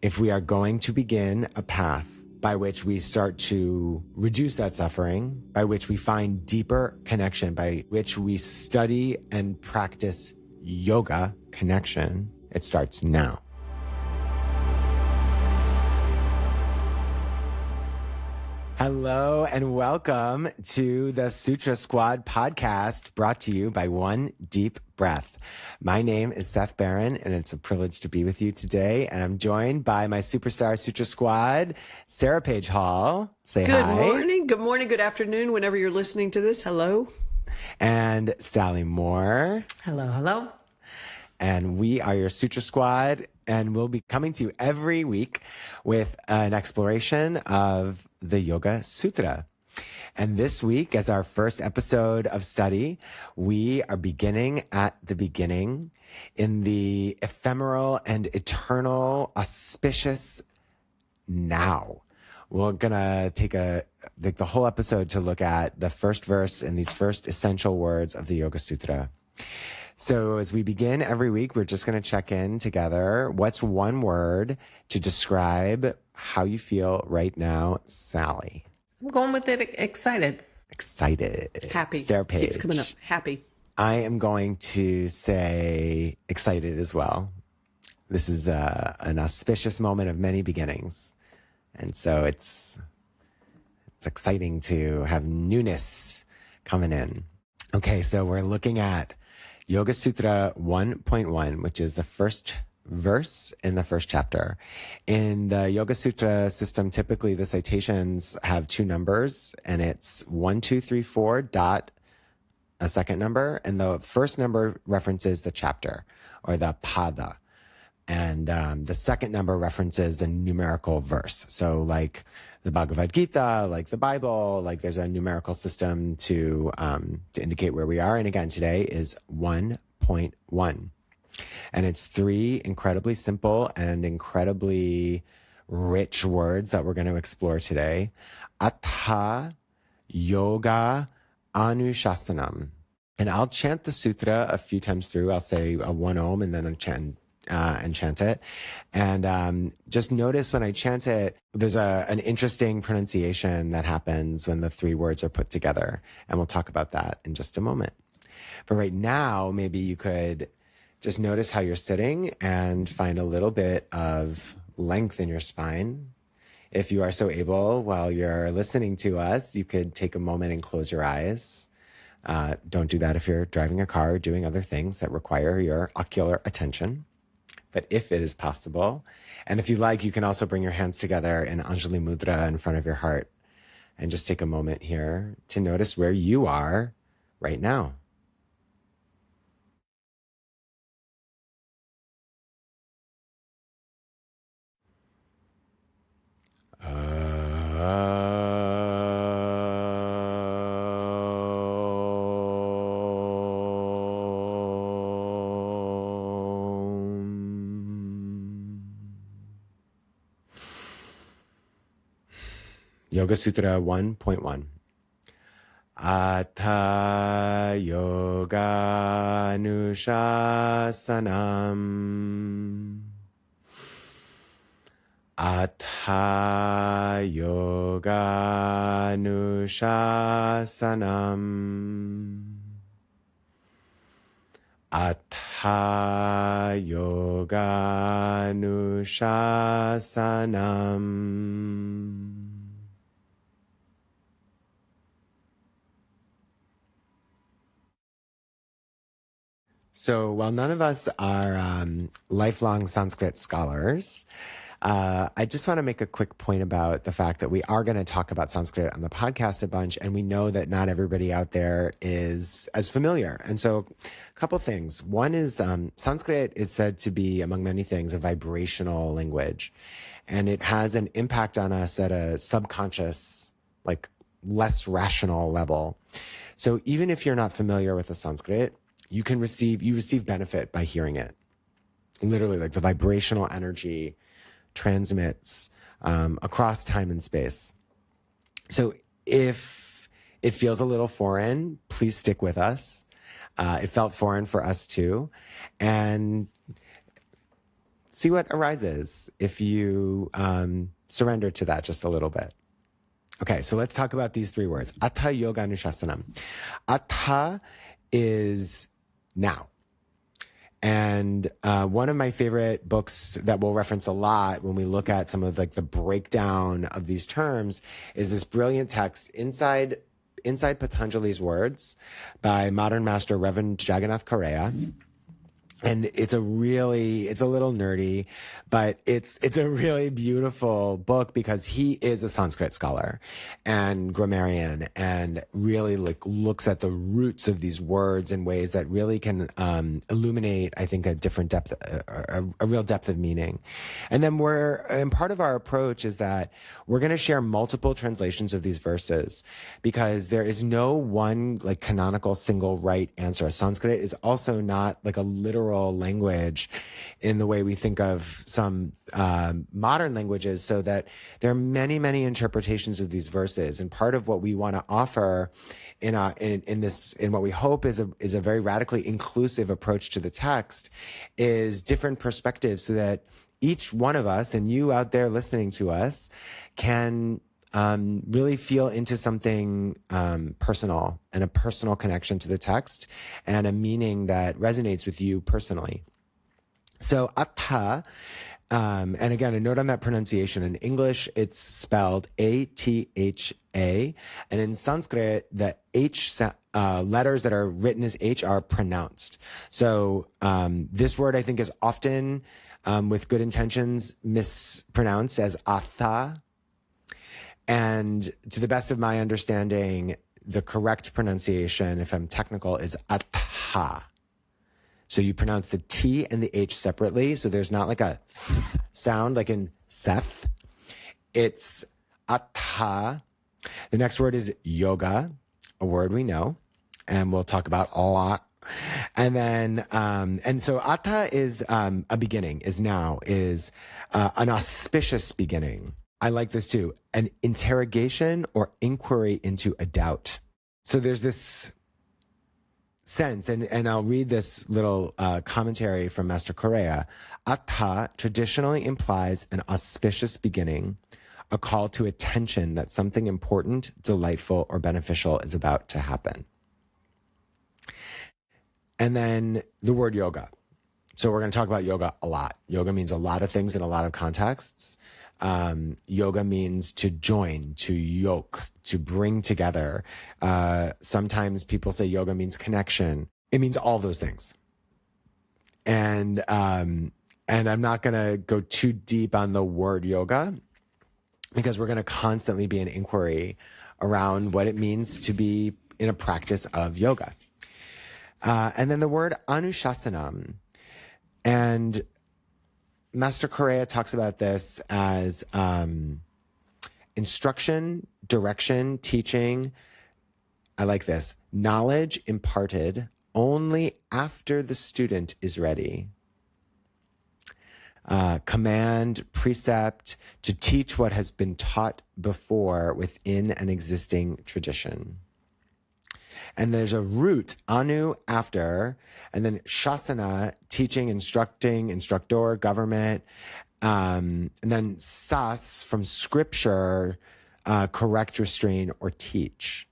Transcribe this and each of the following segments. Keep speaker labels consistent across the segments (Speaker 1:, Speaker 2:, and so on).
Speaker 1: if we are going to begin a path by which we start to reduce that suffering, by which we find deeper connection, by which we study and practice yoga connection, it starts now. Hello and welcome to the Sutra Squad podcast, brought to you by One Deep Breath. My name is Seth Barron, and it's a privilege to be with you today. And I'm joined by my superstar Sutra Squad, Sarah Page Hall. Say
Speaker 2: Good
Speaker 1: hi.
Speaker 2: Good morning, good afternoon, whenever you're listening to this. Hello.
Speaker 1: And Sally Moore.
Speaker 3: Hello.
Speaker 1: And we are your Sutra Squad, and we'll be coming to you every week with an exploration of the Yoga Sutra. And this week, as our first episode of study, we are beginning at the beginning in the ephemeral and eternal, auspicious now. We're going to take the whole episode to look at the first verse and these first essential words of the Yoga Sutra. So as we begin every week, we're just going to check in together. What's one word to describe how you feel right now, Sally?
Speaker 3: I'm going with it. Excited.
Speaker 1: Excited.
Speaker 2: Happy.
Speaker 1: Sarah Page.
Speaker 2: Keeps coming up. Happy.
Speaker 1: I am going to say excited as well. This is an auspicious moment of many beginnings. And so it's exciting to have newness coming in. Okay, so we're looking at Yoga Sutra 1.1, which is the first verse in the first chapter. In the Yoga Sutra system, typically the citations have two numbers, and it's 1, 2, 3, 4 dot a second number. And the first number references the chapter or the pada. And the second number references the numerical verse. So like the Bhagavad Gita, like the Bible, like there's a numerical system to indicate where we are. And again, today is 1.1. And it's three incredibly simple and incredibly rich words that we're going to explore today. Atha Yoga Anushasanam. And I'll chant the sutra a few times through. I'll say a one om and then I'll chant it. And just notice when I chant it, there's an interesting pronunciation that happens when the three words are put together. And we'll talk about that in just a moment. But right now, maybe you could just notice how you're sitting and find a little bit of length in your spine. If you are so able, while you're listening to us, you could take a moment and close your eyes. Don't do that if you're driving a car or doing other things that require your ocular attention. But if it is possible, and if you like, you can also bring your hands together in Anjali Mudra in front of your heart and just take a moment here to notice where you are right now. Yoga Sutra 1.1. Atha Yoga Anushasanam. Atha Yoga Anushasanam. Atha Yoga Anushasanam. So while none of us are lifelong Sanskrit scholars, I just want to make a quick point about the fact that we are going to talk about Sanskrit on the podcast a bunch, and we know that not everybody out there is as familiar. And so a couple things. One is Sanskrit is said to be, among many things, a vibrational language, and it has an impact on us at a subconscious, like less rational level. So even if you're not familiar with the Sanskrit, you receive benefit by hearing it. Literally, like the vibrational energy transmits across time and space. So if it feels a little foreign, please stick with us. It felt foreign for us too. And see what arises if you surrender to that just a little bit. Okay, so let's talk about these three words. Atha Yoga Anushasanam. Atha is now. And one of my favorite books that we'll reference a lot when we look at some of like the breakdown of these terms is this brilliant text inside Patanjali's words by modern master Reverend Jagannath Correa. And it's a little nerdy, but it's a really beautiful book because he is a Sanskrit scholar and grammarian and really like looks at the roots of these words in ways that really can illuminate, I think, a different depth, a real depth of meaning. And then part of our approach is that we're going to share multiple translations of these verses because there is no one like canonical single right answer. Sanskrit is also not like a literal language in the way we think of some modern languages, so that there are many, many interpretations of these verses. And part of what we want to offer in what we hope is a very radically inclusive approach to the text is different perspectives, so that each one of us, and you out there listening to us, can really feel into something personal and a personal connection to the text and a meaning that resonates with you personally. So atha, and again, a note on that pronunciation. In English, it's spelled A-T-H-A, and in Sanskrit, the H letters that are written as H are pronounced. So this word, I think, is often, with good intentions, mispronounced as atha. And to the best of my understanding, the correct pronunciation, if I'm technical, is atha. So you pronounce the T and the H separately. So there's not like a th sound like in Seth. It's atha. The next word is yoga, a word we know, and we'll talk about a lot. And then, and so atha is a beginning, is now, is an auspicious beginning. I like this too. An interrogation or inquiry into a doubt. So there's this sense, and I'll read this little commentary from Master Correa. Atha traditionally implies an auspicious beginning, a call to attention that something important, delightful, or beneficial is about to happen. And then the word yoga. So we're going to talk about yoga a lot. Yoga means a lot of things in a lot of contexts. Yoga means to join, to yoke, to bring together. Sometimes people say yoga means connection. It means all those things. And I'm not going to go too deep on the word yoga because we're going to constantly be in inquiry around what it means to be in a practice of yoga. And then the word anushasanam. And Master Correa talks about this as instruction, direction, teaching. I like this. Knowledge imparted only after the student is ready. Command, precept, to teach what has been taught before within an existing tradition. And there's a root, anu, after, and then shasana, teaching, instructing, instructor, government, and then sas, from scripture, correct, restrain, or teach.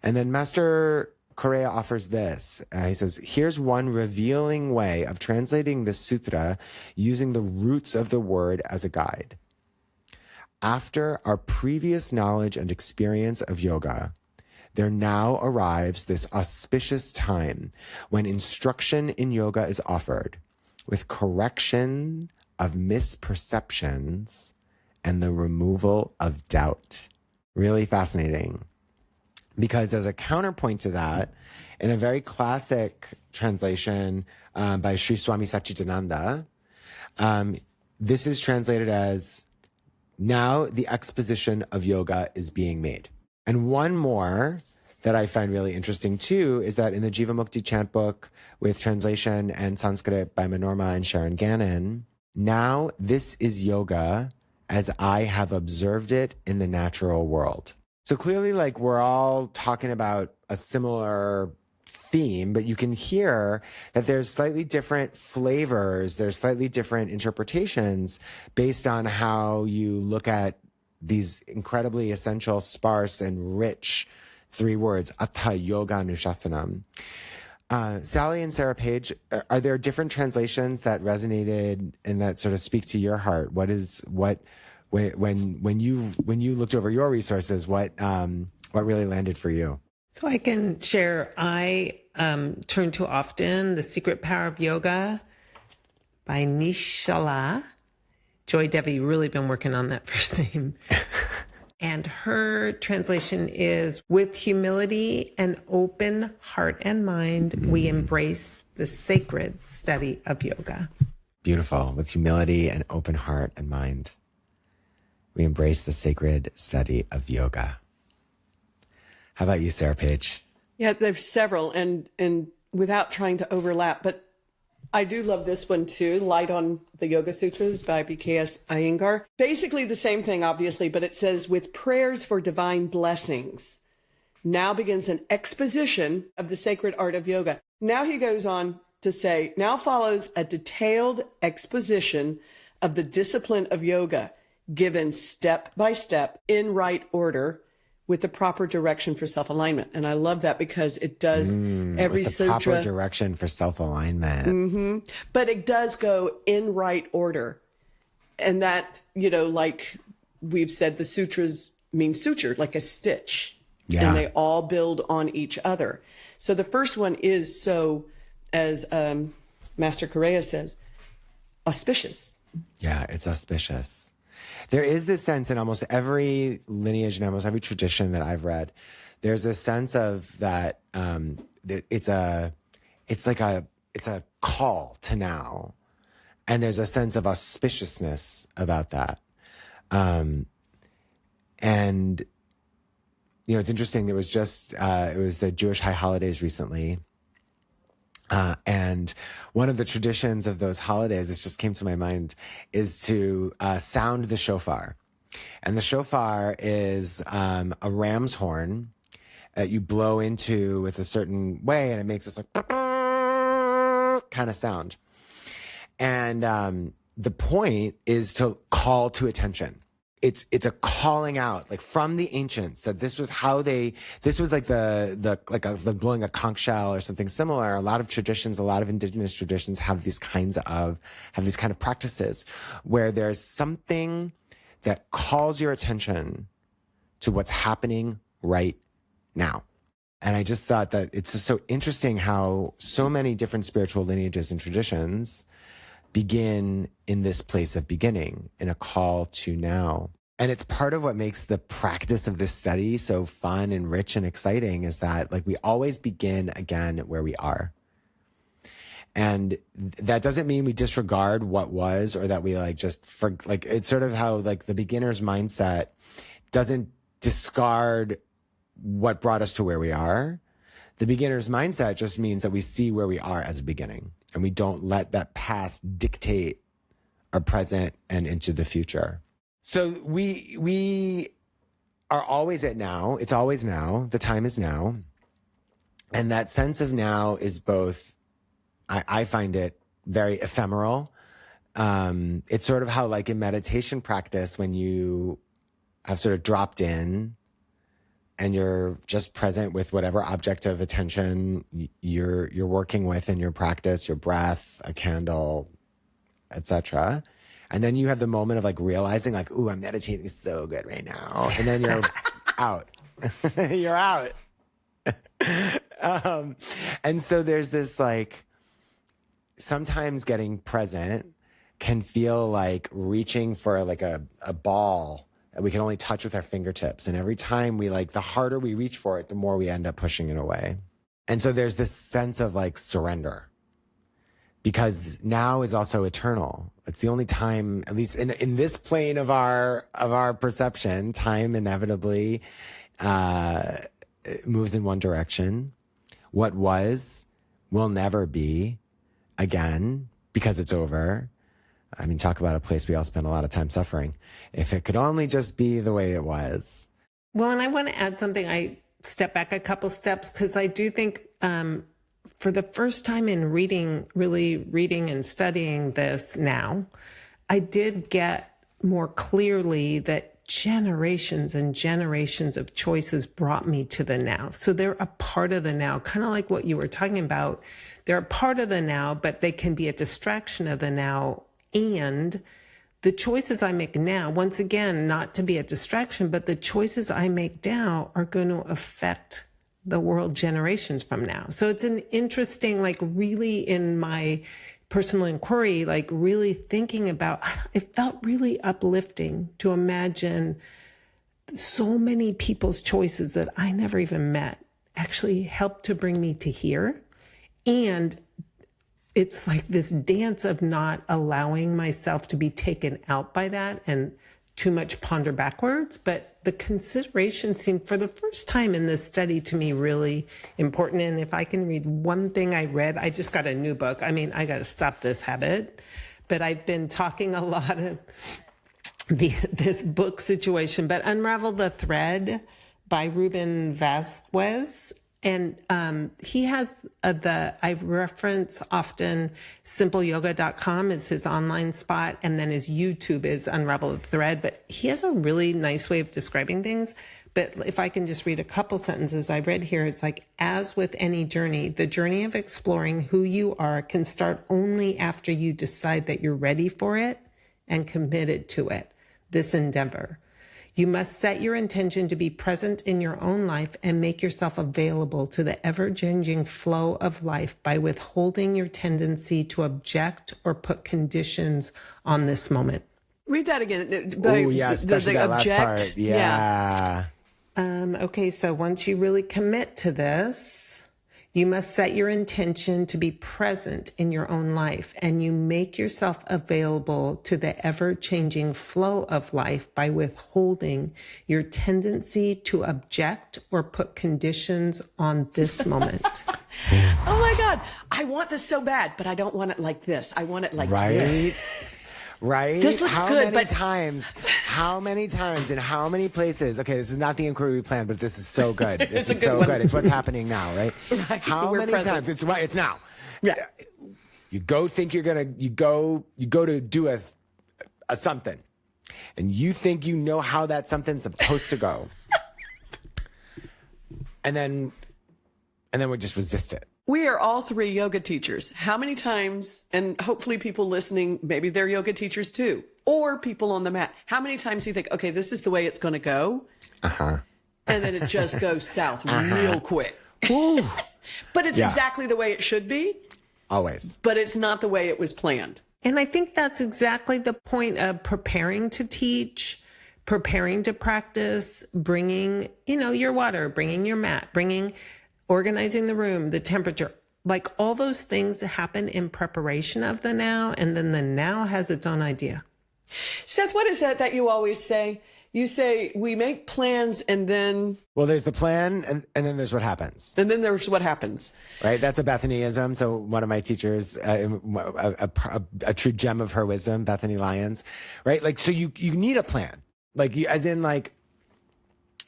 Speaker 1: And then Master Correa offers this. He says, here's one revealing way of translating this sutra using the roots of the word as a guide. After our previous knowledge and experience of yoga, there now arrives this auspicious time when instruction in yoga is offered with correction of misperceptions and the removal of doubt. Really fascinating. Because as a counterpoint to that, in a very classic translation by Sri Swami Satchidananda, this is translated as, now the exposition of yoga is being made. And one more that I find really interesting too is that in the Jivamukti chant book with translation and Sanskrit by Manorma and Sharon Gannon, now this is yoga as I have observed it in the natural world. So clearly, like, we're all talking about a similar theme, but you can hear that there's slightly different flavors, there's slightly different interpretations based on how you look at these incredibly essential, sparse, and rich 3 words, Atha Yoga Nushasanam. Sally and Sarah Page, are there different translations that resonated and that sort of speak to your heart? When you looked over your resources, what really landed for you?
Speaker 3: So I can share. I turn to often The Secret Power of Yoga by Nishala. Joy Devi, really been working on that first name. And her translation is, with humility and open heart and mind, we embrace the sacred study of yoga.
Speaker 1: Beautiful. With humility and open heart and mind, we embrace the sacred study of yoga. How about you, Sarah Page?
Speaker 2: Yeah, there's several, and without trying to overlap, but I do love this one too, Light on the Yoga Sutras by BKS Iyengar. Basically the same thing, obviously, but it says, with prayers for divine blessings, now begins an exposition of the sacred art of yoga. Now he goes on to say, now follows a detailed exposition of the discipline of yoga, given step by step in right order, with the proper direction for self-alignment. And I love that because it does every
Speaker 1: with the
Speaker 2: sutra.
Speaker 1: proper direction for self-alignment.
Speaker 2: Mm-hmm. But it does go in right order. And that, like we've said, the sutras mean suture, like a stitch.
Speaker 1: Yeah.
Speaker 2: And they all build on each other. So the first one is so, as Master Correa says, auspicious.
Speaker 1: Yeah, it's auspicious. There is this sense in almost every lineage and almost every tradition that I've read, there's a sense of that it's a call to now, and there's a sense of auspiciousness about that. And it's interesting. There was just it was the Jewish high holidays recently. And one of the traditions of those holidays, this just came to my mind, is to sound the shofar. And the shofar is a ram's horn that you blow into with a certain way, and it makes this like kind of sound. And the point is to call to attention. It's a calling out, like from the ancients, that this was like the blowing a conch shell or something similar. A lot of traditions, a lot of indigenous traditions have these kind of practices where there's something that calls your attention to what's happening right now. And I just thought that it's just so interesting how so many different spiritual lineages and traditions begin in this place of beginning, in a call to now. And it's part of what makes the practice of this study so fun and rich and exciting, is that like we always begin again where we are. And that doesn't mean we disregard what was, or that we it's sort of how like the beginner's mindset doesn't discard what brought us to where we are. The beginner's mindset just means that we see where we are as a beginning, and we don't let that past dictate our present and into the future. So we are always at now. It's always now. The time is now. And that sense of now is both, I find it very ephemeral. It's sort of how like in meditation practice, when you have sort of dropped in and you're just present with whatever object of attention you're working with in your practice, your breath, a candle, etc. And then you have the moment of like realizing like, ooh, I'm meditating so good right now. And then you're out. You're out. And so there's this like, sometimes getting present can feel like reaching for like a ball that we can only touch with our fingertips. And every time we the harder we reach for it, the more we end up pushing it away. And so there's this sense of like surrender, because now is also eternal. It's the only time, at least in this plane of our perception, time inevitably moves in one direction. What was will never be again, because it's over. I mean, talk about a place we all spend a lot of time suffering. If it could only just be the way it was.
Speaker 3: Well, and I want to add something. I step back a couple steps, because I do think for the first time in really reading and studying this now, I did get more clearly that generations and generations of choices brought me to the now. So they're a part of the now, kind of like what you were talking about. They're a part of the now, but they can be a distraction of the now. And the choices I make now, once again, not to be a distraction, but the choices I make now are going to affect the world generations from now. So it's an interesting, like really in my personal inquiry, like really thinking about, it felt really uplifting to imagine so many people's choices that I never even met actually helped to bring me to here. And it's like this dance of not allowing myself to be taken out by that and too much ponder backwards. But the consideration seemed for the first time in this study to me really important. And if I can read one thing I read, I just got a new book. I mean, I got to stop this habit. But I've been talking a lot of this book situation, but Unravel the Thread by Ruben Vasquez. And he has I reference often simpleyoga.com is his online spot, and then his YouTube is Unravel the Thread. But he has a really nice way of describing things. But if I can just read a couple sentences I read here, it's like, as with any journey, the journey of exploring who you are can start only after you decide that you're ready for it and committed to it, this endeavor. You must set your intention to be present in your own life and make yourself available to the ever-changing flow of life by withholding your tendency to object or put conditions on this moment.
Speaker 2: Read that again.
Speaker 1: Oh, yeah, especially that last part. Yeah.
Speaker 3: Okay, so once you really commit to this, you must set your intention to be present in your own life, and you make yourself available to the ever-changing flow of life by withholding your tendency to object or put conditions on this moment.
Speaker 2: Oh my God, I want this so bad, but I don't want it like this. I want it like this.
Speaker 1: Right?
Speaker 2: This looks good, but
Speaker 1: how many times in how many places? Okay, this is not the inquiry we planned, but this is so good. This is
Speaker 2: a good
Speaker 1: so
Speaker 2: one.
Speaker 1: good. It's what's happening now, right?
Speaker 2: Right.
Speaker 1: How
Speaker 2: We're
Speaker 1: many
Speaker 2: present.
Speaker 1: times? It's right. It's now.
Speaker 2: Yeah.
Speaker 1: You go think you're gonna. You go to do a something, and you think you know how that something's supposed to go, and then we just resist it.
Speaker 2: We are all three yoga teachers. How many times, and hopefully people listening, maybe they're yoga teachers too, or people on the mat. How many times do you think, okay, this is the way it's going to go? And then it just goes south real quick. But it's exactly the way it should be.
Speaker 1: Always.
Speaker 2: But it's not the way it was planned.
Speaker 3: And I think that's exactly the point of preparing to teach, preparing to practice, bringing, your water, bringing your mat, organizing the room, the temperature, like all those things that happen in preparation of the now. And then the now has its own idea.
Speaker 2: Seth, what is that you always say? You say we make plans and then...
Speaker 1: Well, there's the plan and then there's what happens.
Speaker 2: And then there's what happens.
Speaker 1: Right? That's a Bethanyism. So one of my teachers, a true gem of her wisdom, Bethany Lyons, right? Like, so you need a plan. Like,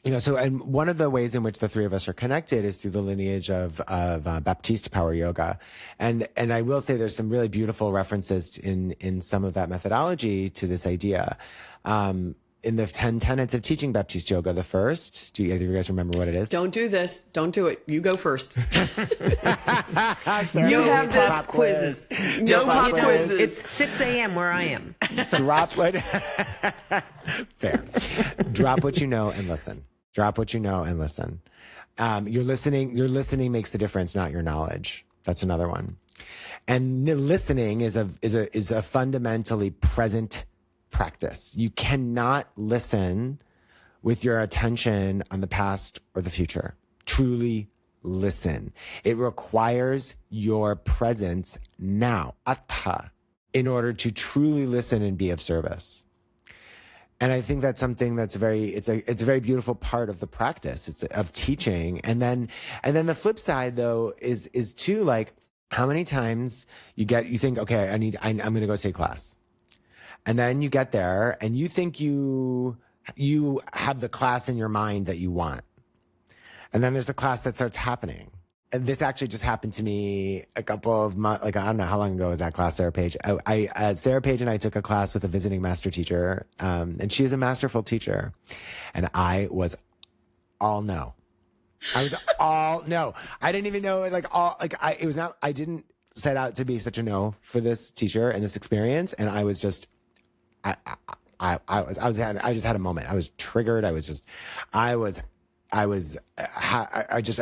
Speaker 1: and one of the ways in which the three of us are connected is through the lineage of Baptiste power yoga. And I will say there's some really beautiful references in some of that methodology to this idea. In the 10 tenets of teaching Baptiste yoga, the first, do either of you guys remember what it is?
Speaker 2: Don't do this. Don't do it. You go first.
Speaker 1: You
Speaker 2: have this quizzes. No pop quizzes.
Speaker 3: It's 6 a.m. where I am.
Speaker 1: Drop what? Fair. Drop what you know and listen. Drop what you know and listen. Your listening makes the difference, not your knowledge. That's another one. And listening is a fundamentally present practice. You cannot listen with your attention on the past or the future. Truly listen. It requires your presence now, atha, in order to truly listen and be of service. And I think that's something that's it's a very beautiful part of the practice. It's of teaching. And then the flip side though is too, like, how many times you think, okay, I'm going to go take class. And then you get there and you think you have the class in your mind that you want. And then there's the class that starts happening. And this actually just happened to me a couple of months, like, I don't know how long ago was that class, Sarah Page. Sarah Page and I took a class with a visiting master teacher. And she is a masterful teacher. And I was all no. I was all no. I didn't even know, I didn't set out to be such a no for this teacher and this experience. And I was just, I just had a moment. I was triggered. I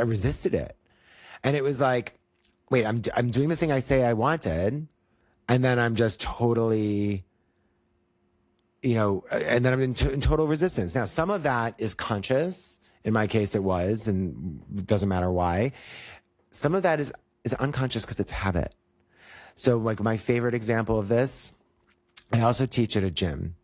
Speaker 1: resisted it. And it was like, wait, I'm doing the thing I say I wanted. And then I'm just totally, and then I'm in total resistance. Now, some of that is conscious. In my case, it was, and it doesn't matter why. Some of that is unconscious because it's habit. So like my favorite example of this, I also teach at a gym,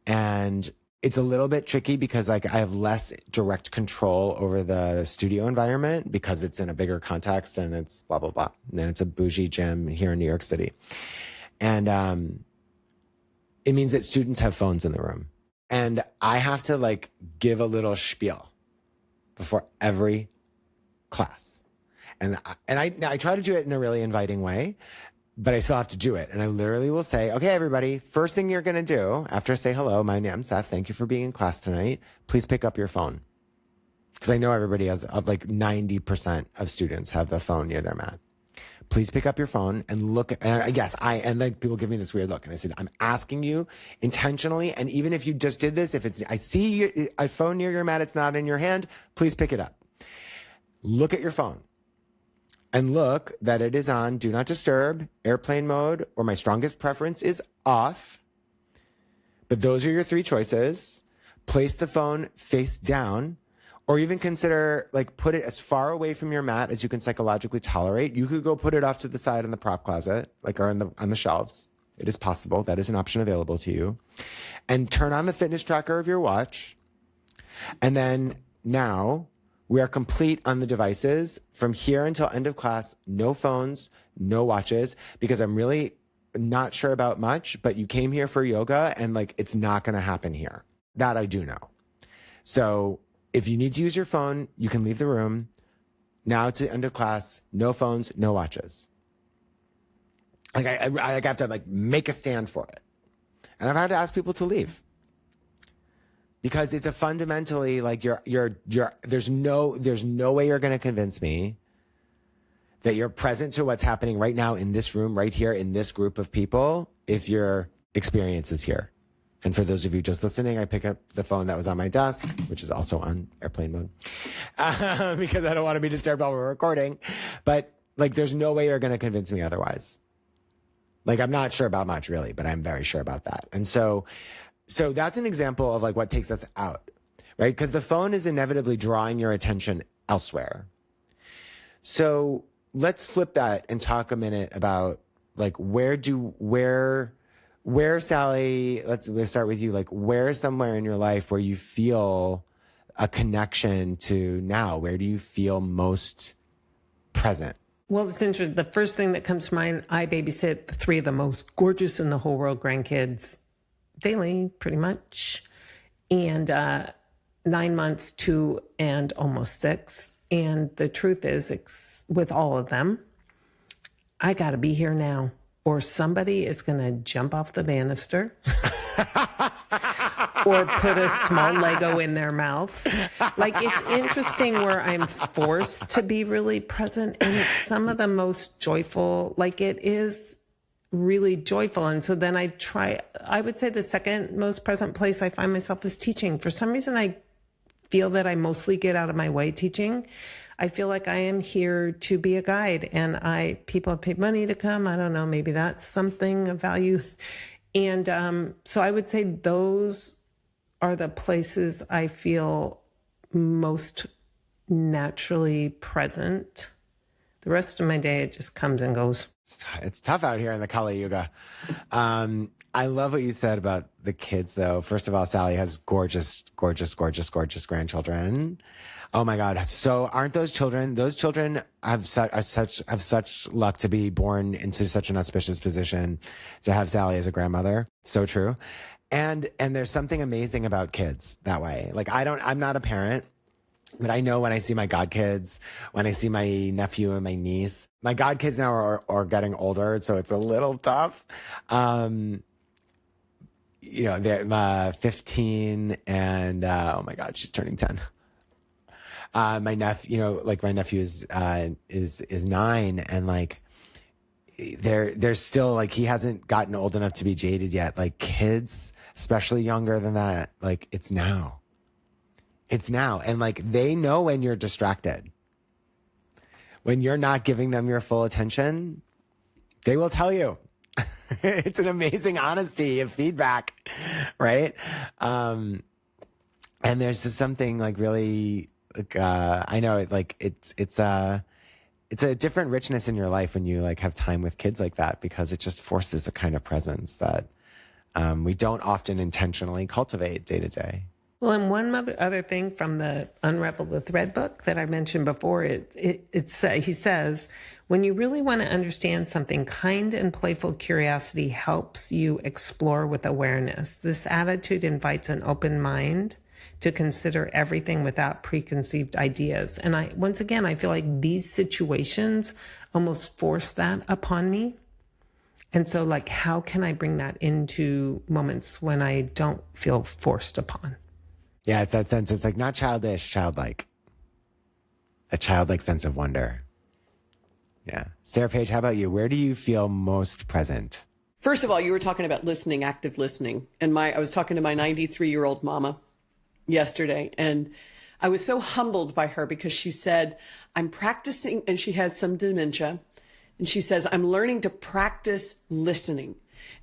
Speaker 1: and it's a little bit tricky because like I have less direct control over the studio environment because it's in a bigger context and it's blah, blah, blah. And then it's a bougie gym here in New York City. And it means that students have phones in the room. And I have to like give a little spiel before every class. And I try to do it in a really inviting way, but I still have to do it. And I literally will say, okay, everybody, first thing you're going to do after I say hello, my name's Seth. Thank you for being in class tonight. Please pick up your phone. Because I know everybody has, like 90% of students have the phone near their mat. Please pick up your phone and look. And and then people give me this weird look. And I said, I'm asking you intentionally. And even if you just did this, I see a phone near your mat, it's not in your hand, please pick it up. Look at your phone. And look that it is on do not disturb, airplane mode, or my strongest preference is off. But those are your three choices. Place the phone face down, or even consider like put it as far away from your mat as you can psychologically tolerate. You could go put it off to the side in the prop closet, like or on the shelves. It is possible. That is an option available to you. And turn on the fitness tracker of your watch. And then now we are complete on the devices. From here until end of class, no phones, no watches, because I'm really not sure about much, but you came here for yoga and like, it's not going to happen here. That I do know. So if you need to use your phone, you can leave the room. Now to end of class, no phones, no watches. Like I have to like make a stand for it. And I've had to ask people to leave. Because it's a fundamentally like there's no way you're going to convince me that you're present to what's happening right now in this room, right here in this group of people, if your experience is here. And for those of you just listening, I pick up the phone that was on my desk, which is also on airplane mode, because I don't want to be disturbed while we're recording. But like, there's no way you're going to convince me otherwise. Like, I'm not sure about much really, but I'm very sure about that. And so that's an example of like what takes us out, right? Because the phone is inevitably drawing your attention elsewhere. So let's flip that and talk a minute about like where Sally, we'll start with you. Like where somewhere in your life where you feel a connection to now? Where do you feel most present?
Speaker 3: Well, it's interesting. The first thing that comes to mind, I babysit the three of the most gorgeous in the whole world grandkids daily, pretty much. And 9 months, 2, and almost 6. And the truth is, with all of them, I got to be here now, or somebody is going to jump off the banister or put a small Lego in their mouth. Like, it's interesting where I'm forced to be really present, and it's some of the most joyful, like it is really joyful. And so then I would say the second most present place I find myself is teaching. For some reason, I feel that I mostly get out of my way teaching. I feel like I am here to be a guide, and people have paid money to come. I don't know, maybe that's something of value. And so I would say those are the places I feel most naturally present. The rest of my day, it just comes and goes.
Speaker 1: It's tough out here in the Kali Yuga. I love what you said about the kids, though. First of all, Sally has gorgeous, gorgeous, gorgeous, gorgeous grandchildren. Oh my God! So aren't those children? Those children have such luck to be born into such an auspicious position to have Sally as a grandmother. So true. And there's something amazing about kids that way. Like I'm not a parent. But I know when I see my godkids, when I see my nephew and my niece, my godkids now are getting older, so it's a little tough. They're 15 and, oh my God, she's turning 10. My nephew, my nephew is 9, and like, there's still like, he hasn't gotten old enough to be jaded yet. Like kids, especially younger than that, like it's now. It's now. And like, they know when you're distracted. When you're not giving them your full attention, they will tell you. It's an amazing honesty of feedback, right? And there's just something like really, like, I know like it's a different richness in your life when you like have time with kids like that, because it just forces a kind of presence that we don't often intentionally cultivate day to day.
Speaker 3: Well, and one other thing from the Unravel the Thread book that I mentioned before, he says, when you really want to understand something, kind and playful curiosity helps you explore with awareness. This attitude invites an open mind to consider everything without preconceived ideas. And I feel like these situations almost force that upon me. And so like, how can I bring that into moments when I don't feel forced upon?
Speaker 1: Yeah, it's that sense. It's like not childish, childlike. A childlike sense of wonder. Yeah. Sarah Paige, how about you? Where do you feel most present?
Speaker 2: First of all, you were talking about listening, active listening. And I was talking to my 93-year-old mama yesterday, and I was so humbled by her because she said, I'm practicing, and she has some dementia. And she says, I'm learning to practice listening.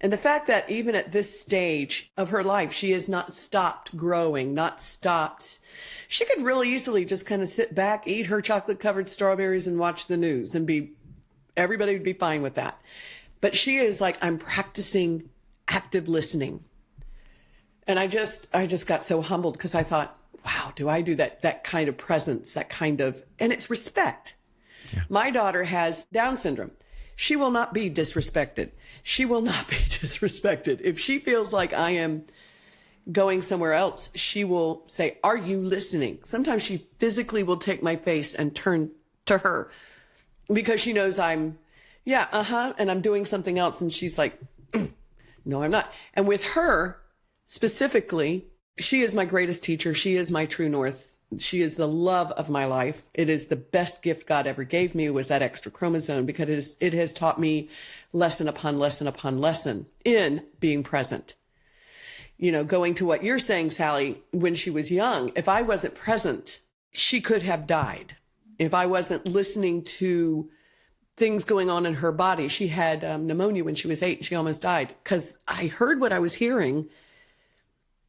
Speaker 2: And the fact that even at this stage of her life, she has not stopped growing, she could really easily just kind of sit back, eat her chocolate covered strawberries and watch the news and everybody would be fine with that. But she is like, I'm practicing active listening. And I just got so humbled because I thought, wow, do I do that kind of presence, and it's respect. Yeah. My daughter has Down syndrome. She will not be disrespected. She will not be disrespected. If she feels like I am going somewhere else, she will say, are you listening? Sometimes she physically will take my face and turn to her because she knows I'm, and I'm doing something else. And she's like, no, I'm not. And with her specifically, she is my greatest teacher. She is my true north. She is the love of my life. It is the best gift God ever gave me, was that extra chromosome, because it has taught me lesson upon lesson upon lesson in being present. Going to what you're saying, Sally, when she was young, if I wasn't present, she could have died. If I wasn't listening to things going on in her body, she had pneumonia when she was 8. She almost died because I heard what I was hearing,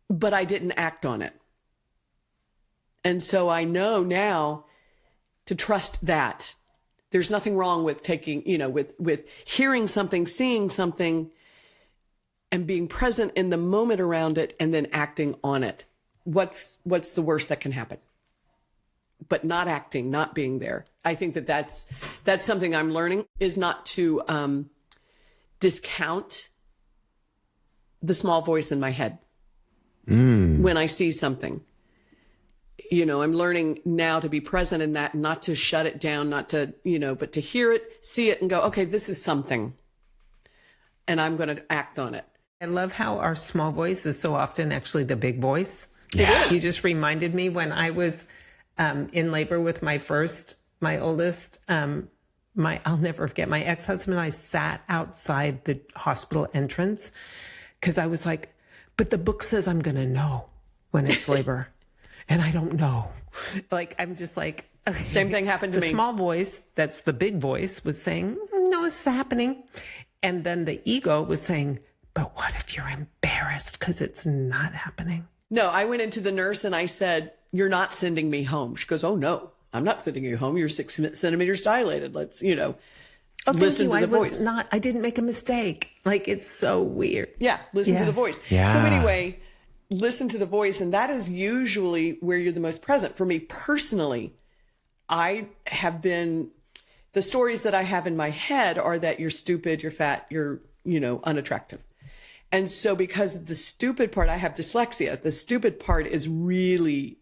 Speaker 2: but I didn't act on it. And so I know now to trust that. There's nothing wrong with taking, with hearing something, seeing something, and being present in the moment around it and then acting on it. What's the worst that can happen? But not acting, not being there. I think that's something I'm learning, is not to discount the small voice in my head when I see something. I'm learning now to be present in that, not to shut it down, not to, but to hear it, see it, and go, okay, this is something, and I'm going to act on it.
Speaker 3: I love how our small voice is so often actually the big voice.
Speaker 2: Yes.
Speaker 3: You just reminded me when I was in labor with my oldest, I'll never forget, my ex-husband and I sat outside the hospital entrance because I was like, but the book says I'm going to know when it's labor. And I don't know. Like, I'm just like, okay.
Speaker 2: Same thing happened to me.
Speaker 3: The small voice, that's the big voice, was saying, no, it's happening. And then the ego was saying, but what if you're embarrassed because it's not happening?
Speaker 2: No, I went into the nurse and I said, you're not sending me home. She goes, oh, no, I'm not sending you home. You're 6 centimeters dilated. Let's, listen to the voice.
Speaker 3: I didn't make a mistake. Like, it's so weird.
Speaker 2: Yeah, listen to the voice.
Speaker 1: Yeah.
Speaker 2: So anyway, listen to the voice. And that is usually where you're the most present. For me personally, I have been, the stories that I have in my head are that you're stupid, you're fat, you're, unattractive. And so because the stupid part, I have dyslexia, the stupid part is really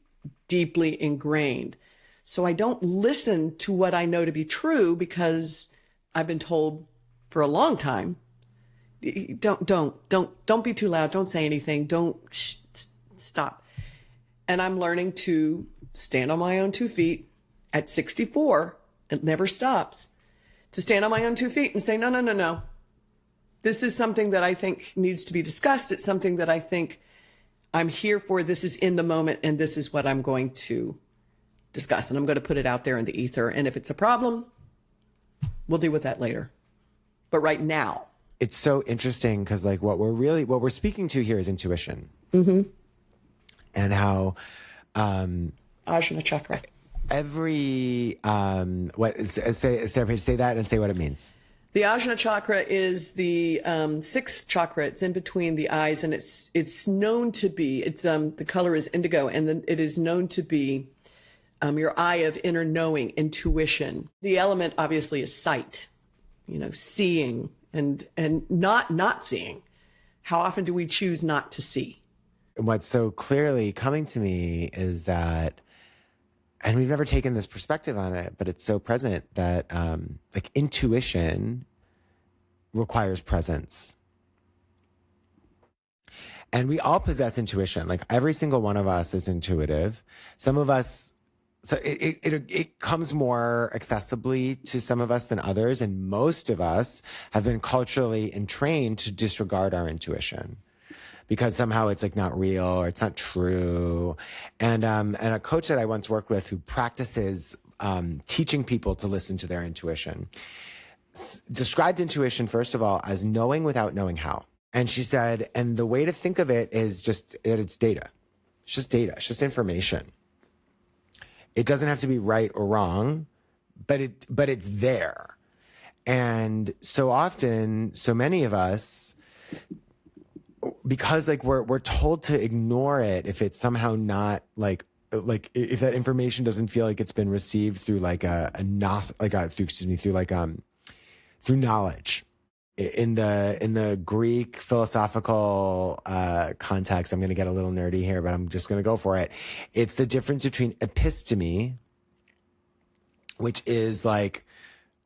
Speaker 2: deeply ingrained. So I don't listen to what I know to be true because I've been told for a long time, don't be too loud. Don't say anything. Stop. And I'm learning to stand on my own 2 feet at 64. It never stops. To stand on my own 2 feet and say, no, no, no, no. This is something that I think needs to be discussed. It's something that I think I'm here for. This is in the moment, and this is what I'm going to discuss. And I'm going to put it out there in the ether. And if it's a problem, we'll deal with that later. But right now.
Speaker 1: It's so interesting because like what we're speaking to here is intuition. And how
Speaker 2: Ajna chakra.
Speaker 1: every say that and say what it means.
Speaker 2: The Ajna chakra is the sixth chakra. It's in between the eyes, and it's known to be the color is indigo, and then it is known to be your eye of inner knowing, intuition. The element obviously is sight, seeing and not seeing. How often do we choose not to see?
Speaker 1: What's so clearly coming to me is that, and we've never taken this perspective on it, but it's so present that like intuition requires presence. And we all possess intuition. Like every single one of us is intuitive. Some of us, so it comes more accessibly to some of us than others. And most of us have been culturally entrained to disregard our intuition, because somehow it's like not real or it's not true. And a coach that I once worked with who practices teaching people to listen to their intuition described intuition, first of all, as knowing without knowing how. And she said, and the way to think of it is just that it's data. It's just data. It's just information. It doesn't have to be right or wrong, but it's there. And so often, so many of us, because like we're told to ignore it if it's somehow not like if that information doesn't feel like it's been received through through knowledge. In the Greek philosophical context, I'm going to get a little nerdy here, but I'm just going to go for it. It's the difference between episteme, which is like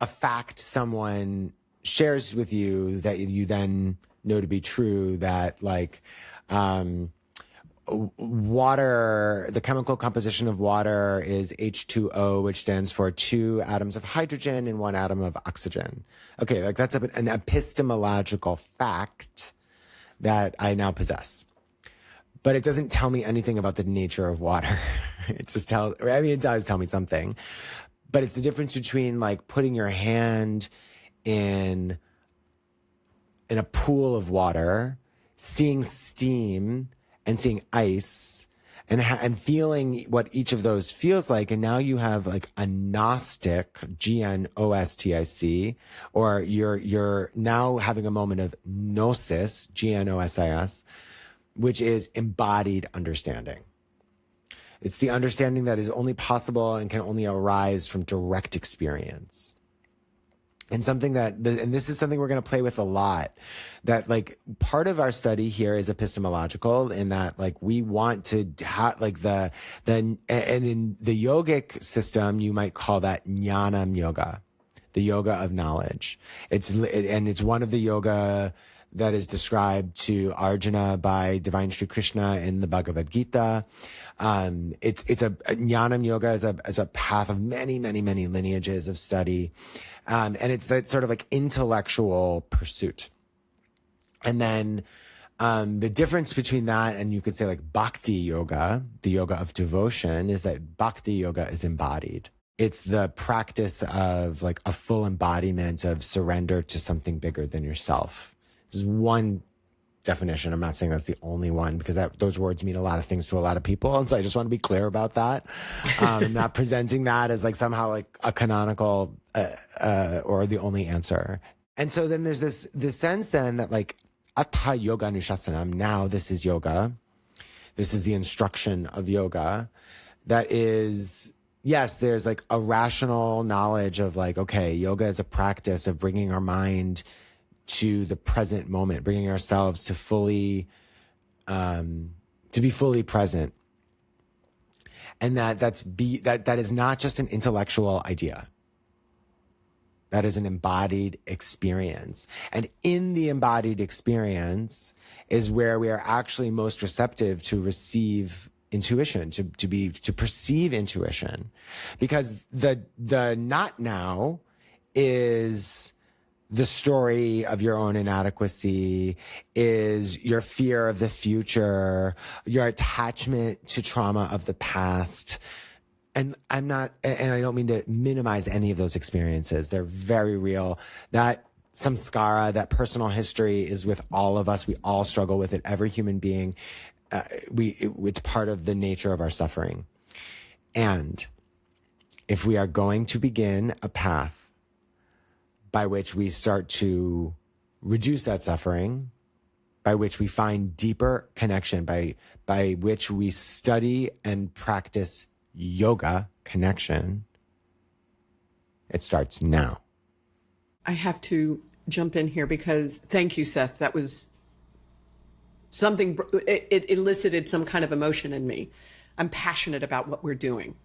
Speaker 1: a fact someone shares with you that you then know to be true, that like water, the chemical composition of water is H2O, which stands for 2 atoms of hydrogen and 1 atom of oxygen. Okay, like that's an epistemological fact that I now possess. But it doesn't tell me anything about the nature of water. It does tell me something. But it's the difference between like putting your hand in a pool of water, seeing steam and seeing ice, and feeling what each of those feels like. And now you have like a Gnostic, Gnostic, or you're now having a moment of gnosis, Gnosis, which is embodied understanding. It's the understanding that is only possible and can only arise from direct experience. And this is something we're going to play with a lot, that like part of our study here is epistemological, in that like we want to have like and in the yogic system, you might call that jnanam yoga, the yoga of knowledge. It's one of the yoga that is described to Arjuna by divine Sri Krishna in the Bhagavad Gita. It's a jnanam yoga as a path of many, many, many lineages of study. And it's that sort of like intellectual pursuit. And then, the difference between that and you could say like bhakti yoga, the yoga of devotion, is that bhakti yoga is embodied. It's the practice of like a full embodiment of surrender to something bigger than yourself. There's one definition. I'm not saying that's the only one, because those words mean a lot of things to a lot of people. And so I just want to be clear about that. Not presenting that as like somehow like a canonical, or the only answer. And so then there's this sense then that like Atha Yoga Nushasanam, now this is yoga. This is the instruction of yoga. That is, yes, there's like a rational knowledge of like, okay, yoga is a practice of bringing our mind to the present moment, bringing ourselves to be fully present. And that is not just an intellectual idea. That is an embodied experience. And in the embodied experience is where we are actually most receptive to receive intuition, to perceive intuition. Because the not now is the story of your own inadequacy, is your fear of the future, your attachment to trauma of the past. And I don't mean to minimize any of those experiences. They're very real. That samskara, that personal history is with all of us. We all struggle with it. Every human being, it's part of the nature of our suffering. And if we are going to begin a path by which we start to reduce that suffering, by which we find deeper connection, by which we study and practice yoga connection, it starts now.
Speaker 2: I have to jump in here because thank you, Seth. That was something, it elicited some kind of emotion in me. I'm passionate about what we're doing,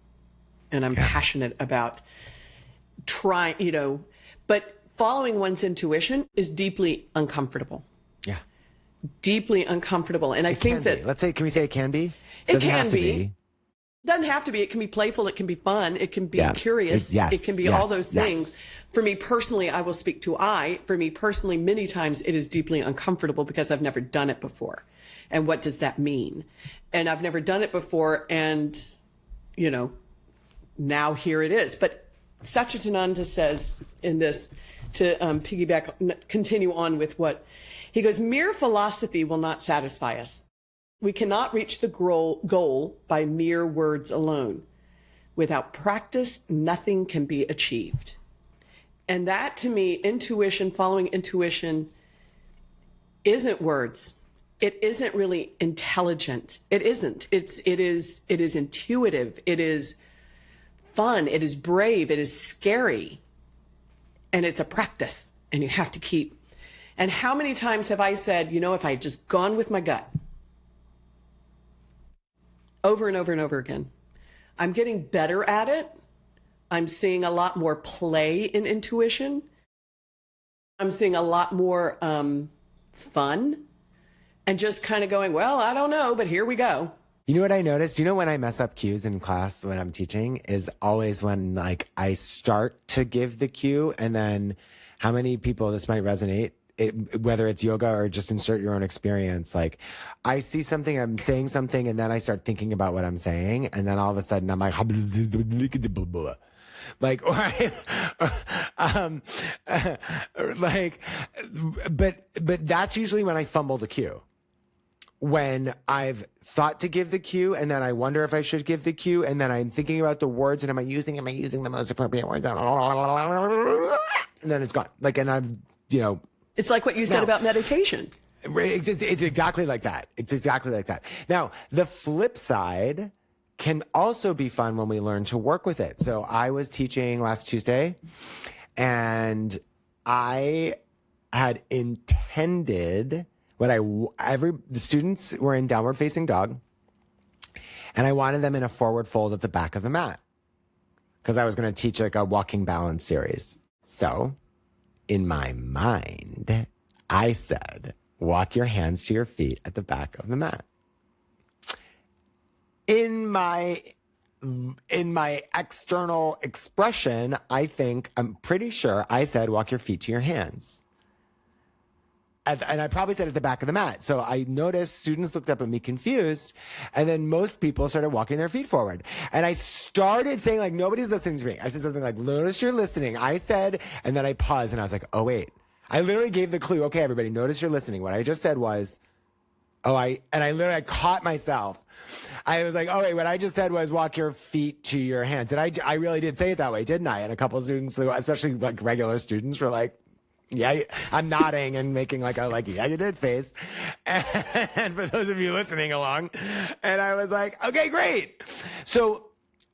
Speaker 2: and I'm passionate about trying, but following one's intuition is deeply uncomfortable.
Speaker 1: Yeah.
Speaker 2: Deeply uncomfortable. And I think that,
Speaker 1: can we say it can be?
Speaker 2: It can be. Doesn't have to be. It can be playful. It can be fun. It can be curious. It can be all those things. For me personally, I will speak to for me personally, many times it is deeply uncomfortable because I've never done it before. And what does that mean? And I've never done it before. And, now here it is. But Satchitananda says in this, to continue on with what he goes, mere philosophy will not satisfy us. We cannot reach the goal by mere words alone. Without practice, nothing can be achieved. And that, to me, intuition, following intuition, isn't words. It isn't really intelligent. It isn't. It is intuitive. It is fun. It is brave. It is scary. And it's a practice. And you have to keep. And how many times have I said, if I had just gone with my gut, over and over and over again. I'm getting better at it. I'm seeing a lot more play in intuition. I'm seeing a lot more fun and just kind of going, well, I don't know, but here we go.
Speaker 1: You know what I noticed? When I mess up cues in class when I'm teaching is always when I start to give the cue, and then how many people this might resonate, whether it's yoga or just insert your own experience. I see something, I'm saying something, and then I start thinking about what I'm saying. And then all of a sudden I'm like, but that's usually when I fumble the cue. When I've thought to give the cue, and then I wonder if I should give the cue, and then I'm thinking about the words, and am I using the most appropriate words? And then it's gone. And I've,
Speaker 2: It's like what you said about meditation.
Speaker 1: It's exactly like that. It's exactly like that. Now, the flip side can also be fun when we learn to work with it. So I was teaching last Tuesday, and I had intended the students were in downward facing dog, and I wanted them in a forward fold at the back of the mat because I was going to teach a walking balance series. So in my mind, I said, walk your hands to your feet at the back of the mat. In my external expression, I'm pretty sure I said, walk your feet to your hands. And I probably said at the back of the mat. So I noticed students looked up at me confused, and then most people started walking their feet forward. And I started saying, nobody's listening to me. I said something like, notice you're listening. I said, and then I paused and I was like, oh, wait. I literally gave the clue. Okay, everybody, notice you're listening. What I just said was, I caught myself. I was like, oh, wait, what I just said was walk your feet to your hands. And I really did say it that way, didn't I? And a couple of students, especially regular students, were like, yeah, I'm nodding and making yeah, you did face. And for those of you listening along, and I was like, okay, great. So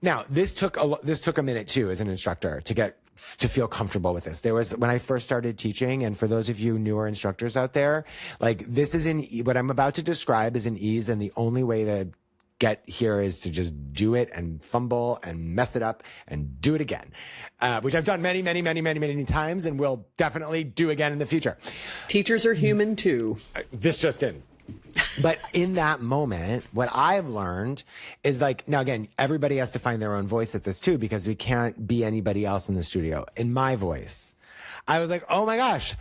Speaker 1: now this took a minute too, as an instructor, to feel comfortable with this. There was, when I first started teaching, and for those of you newer instructors out there, this is what I'm about to describe is an ease, and the only way to get here is to just do it and fumble and mess it up and do it again, which I've done many, many, many, many, many times and will definitely do again in the future.
Speaker 2: Teachers are human too.
Speaker 1: This just in. But in that moment, what I've learned is like, now again, everybody has to find their own voice at this too, because we can't be anybody else in the studio. In my voice, I was like, oh my gosh,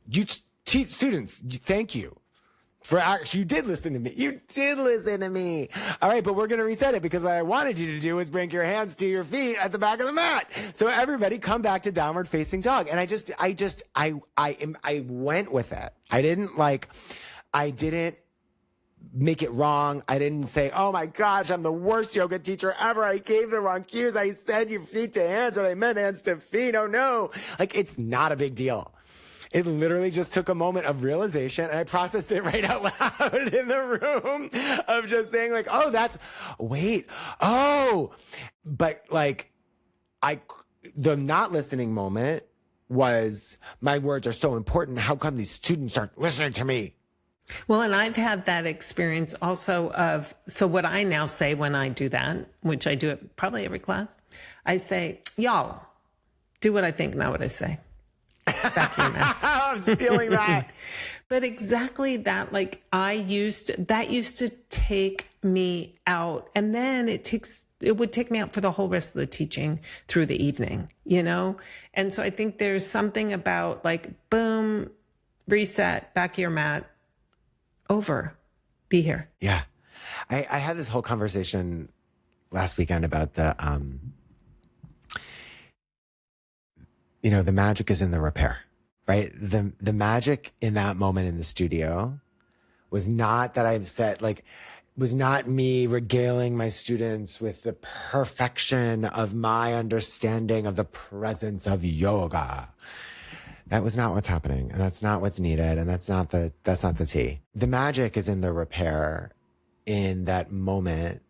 Speaker 1: you teach students, thank you. For actually, you did listen to me. You did listen to me. All right, but we're going to reset it because what I wanted you to do was bring your hands to your feet at the back of the mat. So everybody come back to downward facing dog. And I went with it. I didn't make it wrong. I didn't say, oh my gosh, I'm the worst yoga teacher ever. I gave the wrong cues. I said your feet to hands when I meant hands to feet. Oh no. Like, it's not a big deal. It literally just took a moment of realization, and I processed it right out loud in the room of just saying like, oh, but like, the not listening moment was, my words are so important. How come these students aren't listening to me?
Speaker 3: Well, and I've had that experience also so what I now say when I do that, which I do it probably every class, I say, y'all, do what I think, not what I say. Back in your mouth.
Speaker 1: I'm stealing that.
Speaker 3: But exactly that, like that used to take me out, and then it would take me out for the whole rest of the teaching through the evening, And so I think there's something about like, boom, reset, back of your mat, over, be here.
Speaker 1: Yeah. I had this whole conversation last weekend about the magic is in the repair, right? The magic in that moment in the studio was not that I've said, like, was not me regaling my students with the perfection of my understanding of the presence of yoga. That was not what's happening, and that's not what's needed, and that's not the tea. The magic is in the repair in that moment.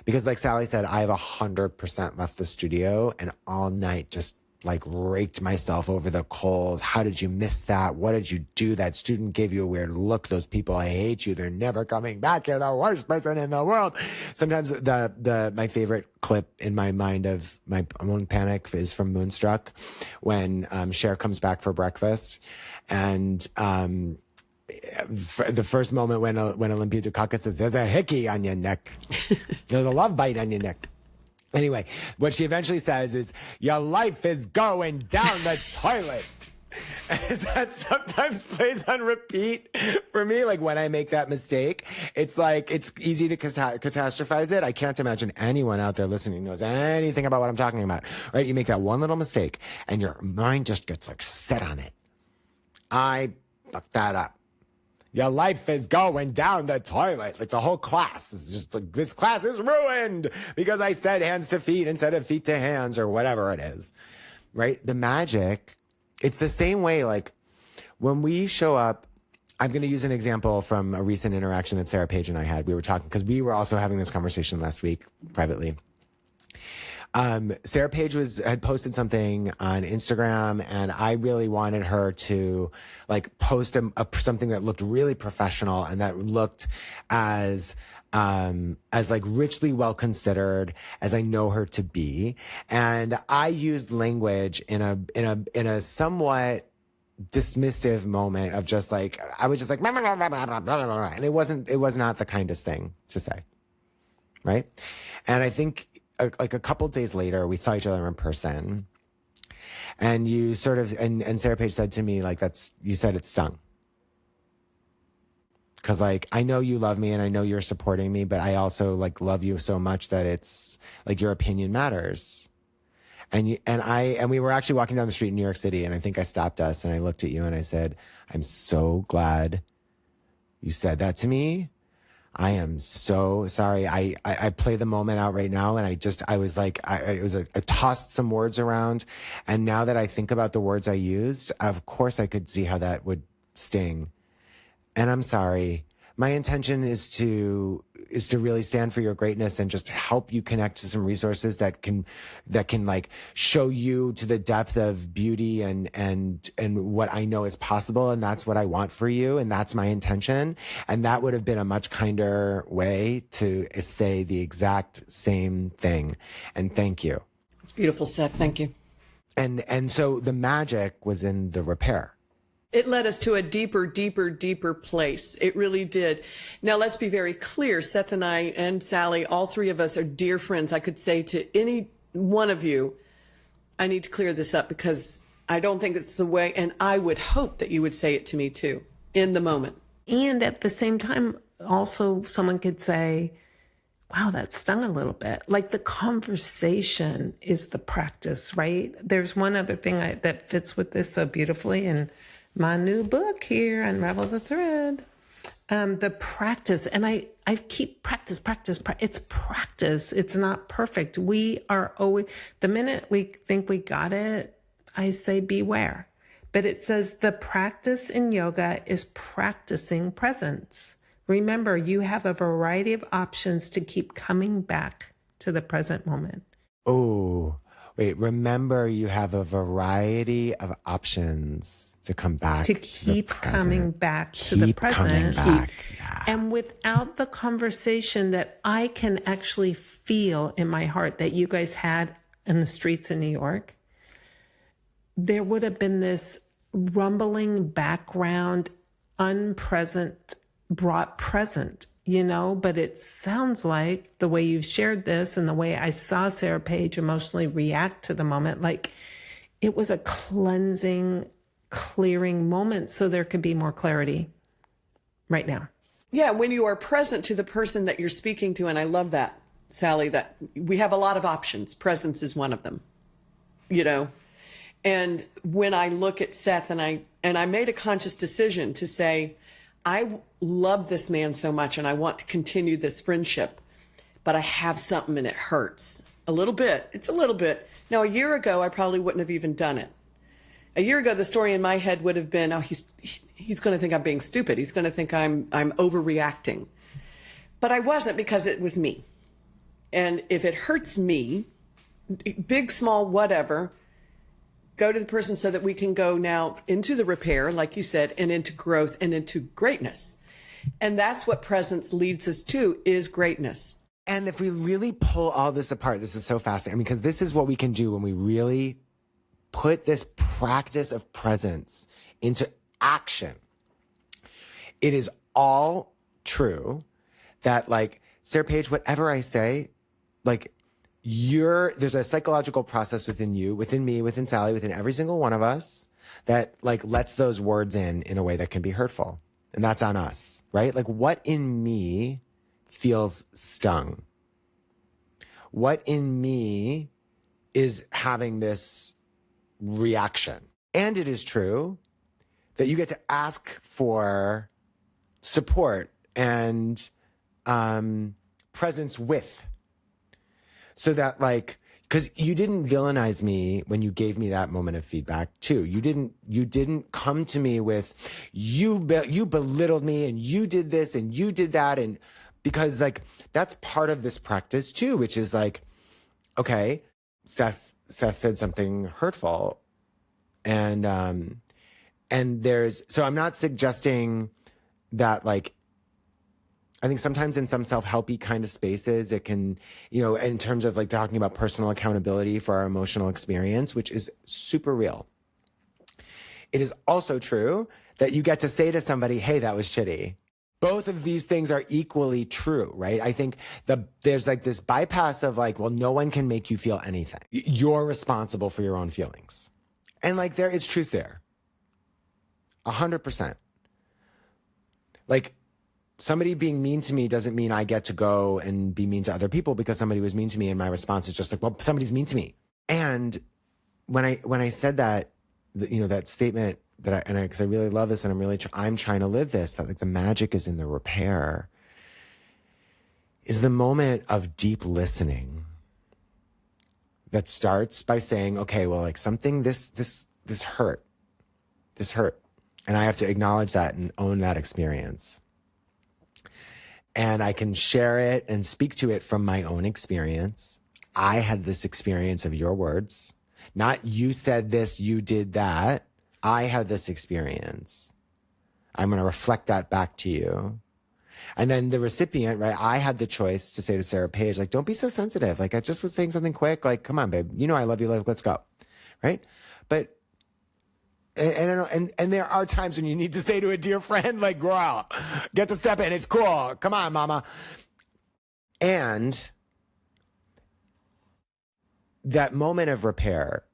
Speaker 1: Because like Sally said, I have 100% left the studio and all night just like raked myself over the coals. How did you miss that? What did you do? That student gave you a weird look. Those people, I hate you. They're never coming back. You're the worst person in the world. Sometimes my favorite clip in my mind of my own panic is from Moonstruck, when Cher comes back for breakfast, and the first moment when Olympia Dukakis says, "There's a hickey on your neck. There's a love bite on your neck." Anyway, what she eventually says is, "Your life is going down the toilet." And that sometimes plays on repeat for me. Like when I make that mistake, it's like, it's easy to catastrophize it. I can't imagine anyone out there listening knows anything about what I'm talking about, right? You make that one little mistake and your mind just gets like set on it. I fucked that up. Your life is going down the toilet. Like the whole class is just like, this class is ruined because I said hands to feet instead of feet to hands or whatever it is, right? The magic, it's the same way. Like when we show up, I'm going to use an example from a recent interaction that Sarah Page and I had. We were talking, because we were also having this conversation last week privately. Sarah Page had posted something on Instagram, and I really wanted her to like post something that looked really professional and that looked as like richly well considered as I know her to be. And I used language in a somewhat dismissive moment of just like, I was just like, and it was not the kindest thing to say. Right. And I think, like a couple days later, we saw each other in person, and you sort of, and Sarah Page said to me, like, you said it stung. Cause like, I know you love me and I know you're supporting me, but I also like love you so much that it's like your opinion matters. And we were actually walking down the street in New York City, and I think I stopped us and I looked at you and I said, I'm so glad you said that to me. I am so sorry. I play the moment out right now, and I tossed some words around, and now that I think about the words I used, of course I could see how that would sting. And I'm sorry. My intention is to to really stand for your greatness and just help you connect to some resources that can like show you to the depth of beauty and what I know is possible. And that's what I want for you. And that's my intention. And that would have been a much kinder way to say the exact same thing. And thank you.
Speaker 2: It's beautiful, Seth. Thank you.
Speaker 1: And so the magic was in the repair.
Speaker 2: It led us to a deeper, deeper, deeper place. It really did. Now, let's be very clear. Seth and I and Sally, all three of us are dear friends. I could say to any one of you, I need to clear this up because I don't think it's the way. And I would hope that you would say it to me too in the moment.
Speaker 3: And at the same time, also someone could say, wow, that stung a little bit. Like the conversation is the practice, right? There's one other thing that fits with this so beautifully in my new book here, Unravel the Thread. The practice, and I keep practice. It's practice. It's not perfect. We are always, the minute we think we got it, I say beware. But it says the practice in yoga is practicing presence. Remember, you have a variety of options to keep coming back to the present moment.
Speaker 1: Oh, wait, remember you have a variety of options to come back
Speaker 3: to keep coming back to the present.
Speaker 1: Yeah.
Speaker 3: And without the conversation that I can actually feel in my heart that you guys had in the streets of New York, there would have been this rumbling background, unpresent, brought present, but it sounds like the way you've shared this and the way I saw Sarah Page emotionally react to the moment, like it was a cleansing, clearing moment so there could be more clarity right now.
Speaker 2: Yeah, when you are present to the person that you're speaking to, and I love that, Sally, that we have a lot of options. Presence is one of them, And when I look at Seth and I made a conscious decision to say, I love this man so much and I want to continue this friendship, but I have something and it hurts a little bit. It's a little bit. Now, a year ago, I probably wouldn't have even done it. A year ago, the story in my head would have been, oh, he's going to think I'm being stupid. He's going to think I'm overreacting. But I wasn't, because it was me. And if it hurts me, big, small, whatever, go to the person so that we can go now into the repair, like you said, and into growth and into greatness. And that's what presence leads us to, is greatness.
Speaker 1: And if we really pull all this apart, this is so fascinating. Because this is what we can do when we really put this practice of presence into action. It is all true that, like, Sarah Page, whatever I say, like, there's a psychological process within you, within me, within Sally, within every single one of us that, like, lets those words in a way that can be hurtful. And that's on us, right? Like, what in me feels stung? What in me is having this reaction? And it is true that you get to ask for support and presence with. So that, like, because you didn't villainize me when you gave me that moment of feedback too. You didn't come to me with, you belittled me and you did this and you did that. And because, like, that's part of this practice too, which is like, okay, Seth said something hurtful. And so I'm not suggesting that, like, I think sometimes in some self-helpy kind of spaces, it can, in terms of, like, talking about personal accountability for our emotional experience, which is super real. It is also true that you get to say to somebody, hey, that was shitty. Both of these things are equally true, right? I think there's, like, this bypass of, like, well, no one can make you feel anything. You're responsible for your own feelings. And, like, there is truth there. 100%. Like, somebody being mean to me doesn't mean I get to go and be mean to other people because somebody was mean to me, and my response is just like, well, somebody's mean to me. And when I said that, that statement because I really love this, and I'm trying to live this, that, like, the magic is in the repair, is the moment of deep listening that starts by saying, okay, well, like, something, this hurt, and I have to acknowledge that and own that experience. and I can share it and speak to it from my own experience. I had this experience of your words, not you said this, you did that. I had this experience. I'm going to reflect that back to you. And then the recipient, right? I had the choice to say to Sarah Page, like, don't be so sensitive. Like, I just was saying something quick. Like, come on, babe. You know, I love you. Let's go. Right. But, and there are times when you need to say to a dear friend, like, girl, get to step in. It's cool. Come on, mama. And that moment of repair,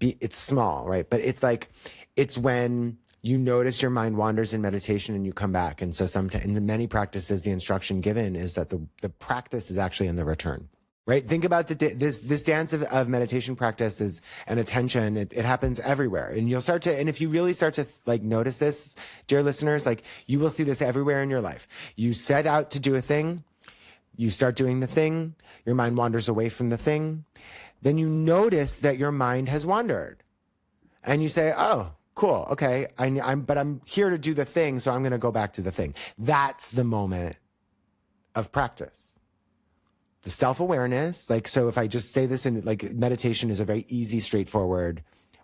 Speaker 1: it's small, right? But it's like, it's when you notice your mind wanders in meditation and you come back. And so sometimes in the many practices, the instruction given is that the practice is actually in the return, right? Think about this dance of meditation practices and attention. It happens everywhere. And you'll start to, and if you really start to like notice this, dear listeners, like you will see this everywhere in your life. You set out to do a thing, you start doing the thing, your mind wanders away from the thing. Then you notice that your mind has wandered and you say, oh, cool. Okay. But I'm here to do the thing. So I'm going to go back to the thing. That's the moment of practice. The self-awareness. Like, so if I just say this in like meditation is a very easy, straightforward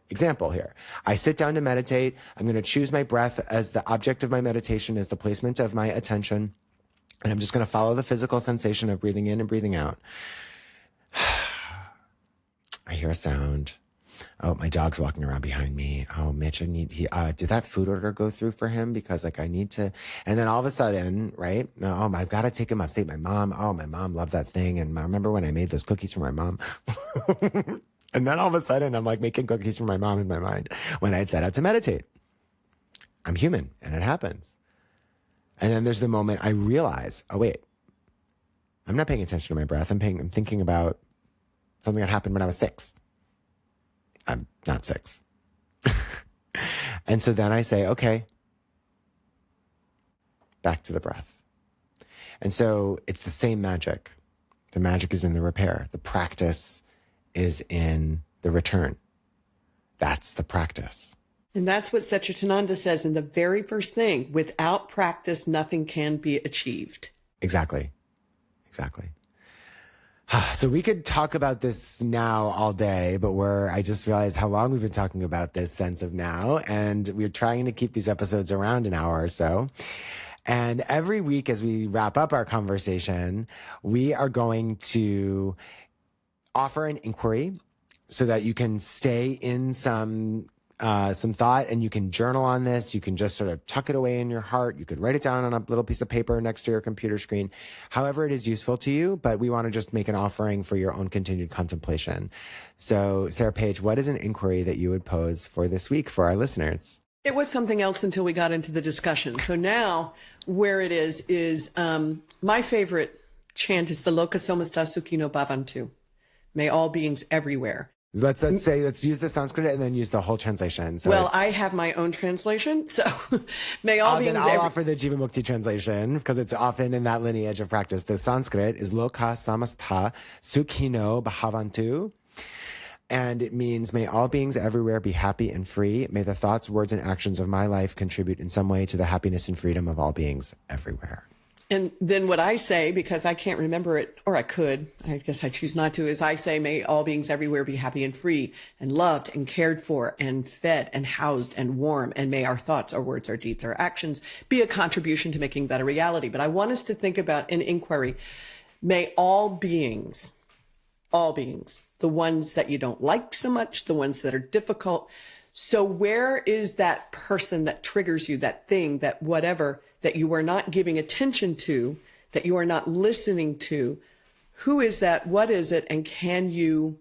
Speaker 1: example here. I sit down to meditate. I'm going to choose my breath as the object of my meditation, as the placement of my attention. And I'm just going to follow the physical sensation of breathing in and breathing out. I hear a sound. Oh, my dog's walking around behind me. Oh, Mitch, did that food order go through for him? Because like I need to, and then all of a sudden, right? Oh, I've got to take him upstate. My mom loved that thing. And I remember when I made those cookies for my mom. And then all of a sudden I'm like making cookies for my mom in my mind when I had set out to meditate. I'm human and it happens. And then there's the moment I realize, oh wait, I'm not paying attention to my breath. I'm thinking about something that happened when I was 6. I'm not 6. And so then I say, okay, back to the breath. And so it's the same magic. The magic is in the repair. The practice is in the return. That's the practice.
Speaker 2: And that's what Satchitananda says in the very first thing. Without practice, nothing can be achieved.
Speaker 1: Exactly. So we could talk about this now all day, but I just realized how long we've been talking about this sense of now, and we're trying to keep these episodes around an hour or so. And every week as we wrap up our conversation, we are going to offer an inquiry so that you can stay in some thought and you can journal on this. You can just sort of tuck it away in your heart. You could write it down on a little piece of paper next to your computer screen, however it is useful to you. But we want to just make an offering for your own continued contemplation. So Sarah Page, what is an inquiry that you would pose for this week for our listeners?
Speaker 2: It was something else until we got into the discussion. So now where it is my favorite chant is the Loka Somasta Sukhino Bhavantu. May all beings everywhere.
Speaker 1: Let's use the Sanskrit and then use the whole translation. So
Speaker 2: well, I have my own translation, so may all beings.
Speaker 1: Then I'll offer the Jivamukti translation because it's often in that lineage of practice. The Sanskrit is Loka Samastha Sukhino Bhavantu, and it means may all beings everywhere be happy and free. May the thoughts, words, and actions of my life contribute in some way to the happiness and freedom of all beings everywhere.
Speaker 2: And then what I say, because I can't remember it, or I could, I guess I choose not to, is I say, may all beings everywhere be happy and free and loved and cared for and fed and housed and warm. And may our thoughts, our words, our deeds, our actions be a contribution to making that a reality. But I want us to think about an inquiry. May all beings, the ones that you don't like so much, the ones that are difficult. So where is that person that triggers you, that thing, that whatever, that you are not giving attention to, that you are not listening to? Who is that? What is it? And can you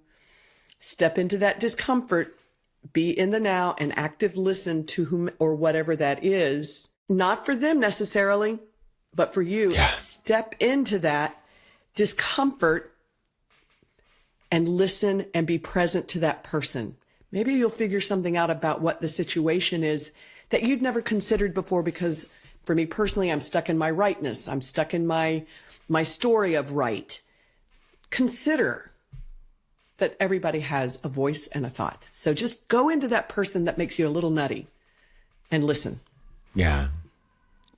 Speaker 2: step into that discomfort, be in the now and active listen to whom or whatever that is, not for them necessarily, but for you. Yeah. Step into that discomfort and listen and be present to that person. Maybe you'll figure something out about what the situation is that you'd never considered before, because for me personally, I'm stuck in my rightness. I'm stuck in my story of right. Consider that everybody has a voice and a thought. So just go into that person that makes you a little nutty and listen.
Speaker 1: Yeah.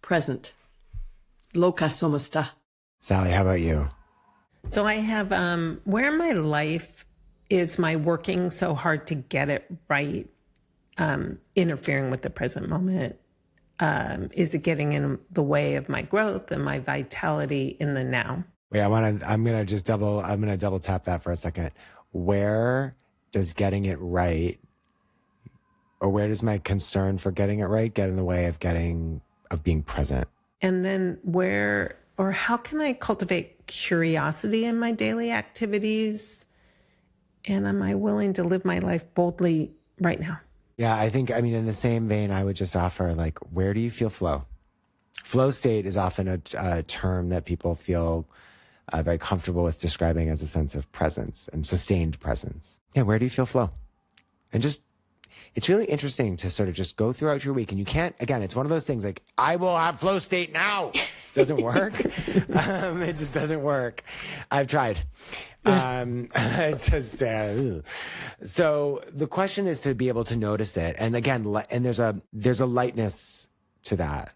Speaker 2: Present. Loka Somasta.
Speaker 1: Sally, how about you?
Speaker 3: So I have where my life is my working so hard to get it right, interfering with the present moment. Is it getting in the way of my growth and my vitality in the now?
Speaker 1: Wait, I'm gonna double tap that for a second. Where does getting it right, or where does my concern for getting it right get in the way of being present?
Speaker 3: And then where or how can I cultivate curiosity in my daily activities? And am I willing to live my life boldly right now?
Speaker 1: Yeah, I mean, in the same vein, I would just offer, like, where do you feel flow? Flow state is often a term that people feel very comfortable with describing as a sense of presence and sustained presence. Yeah, where do you feel flow? And just, it's really interesting to sort of just go throughout your week. And you can't, again, it's one of those things like, I will have flow state now. Doesn't work. It just doesn't work. I've tried. So the question is to be able to notice it. And again, and there's a lightness to that.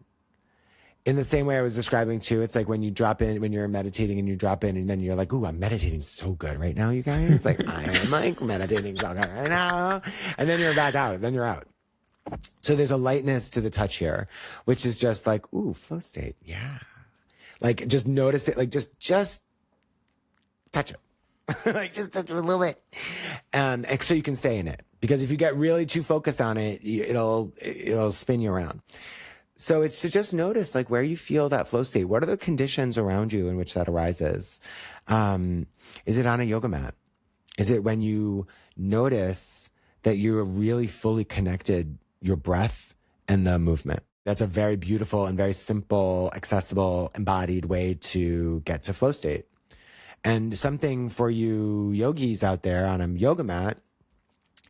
Speaker 1: In the same way I was describing too, it's like when you're meditating and you drop in and then you're like, ooh, I'm meditating so good right now, you guys. Like, I am like meditating so good right now. And then you're back out, then you're out. So there's a lightness to the touch here, which is just like, ooh, flow state. Yeah. Like, just notice it. Like, just touch it. Like, just touch it a little bit. And so you can stay in it. Because if you get really too focused on it, it'll spin you around. So it's to just notice, like, where you feel that flow state. What are the conditions around you in which that arises? Is it on a yoga mat? Is it when you notice that you're really fully connected, your breath and the movement? That's a very beautiful and very simple, accessible, embodied way to get to flow state. And something for you yogis out there on a yoga mat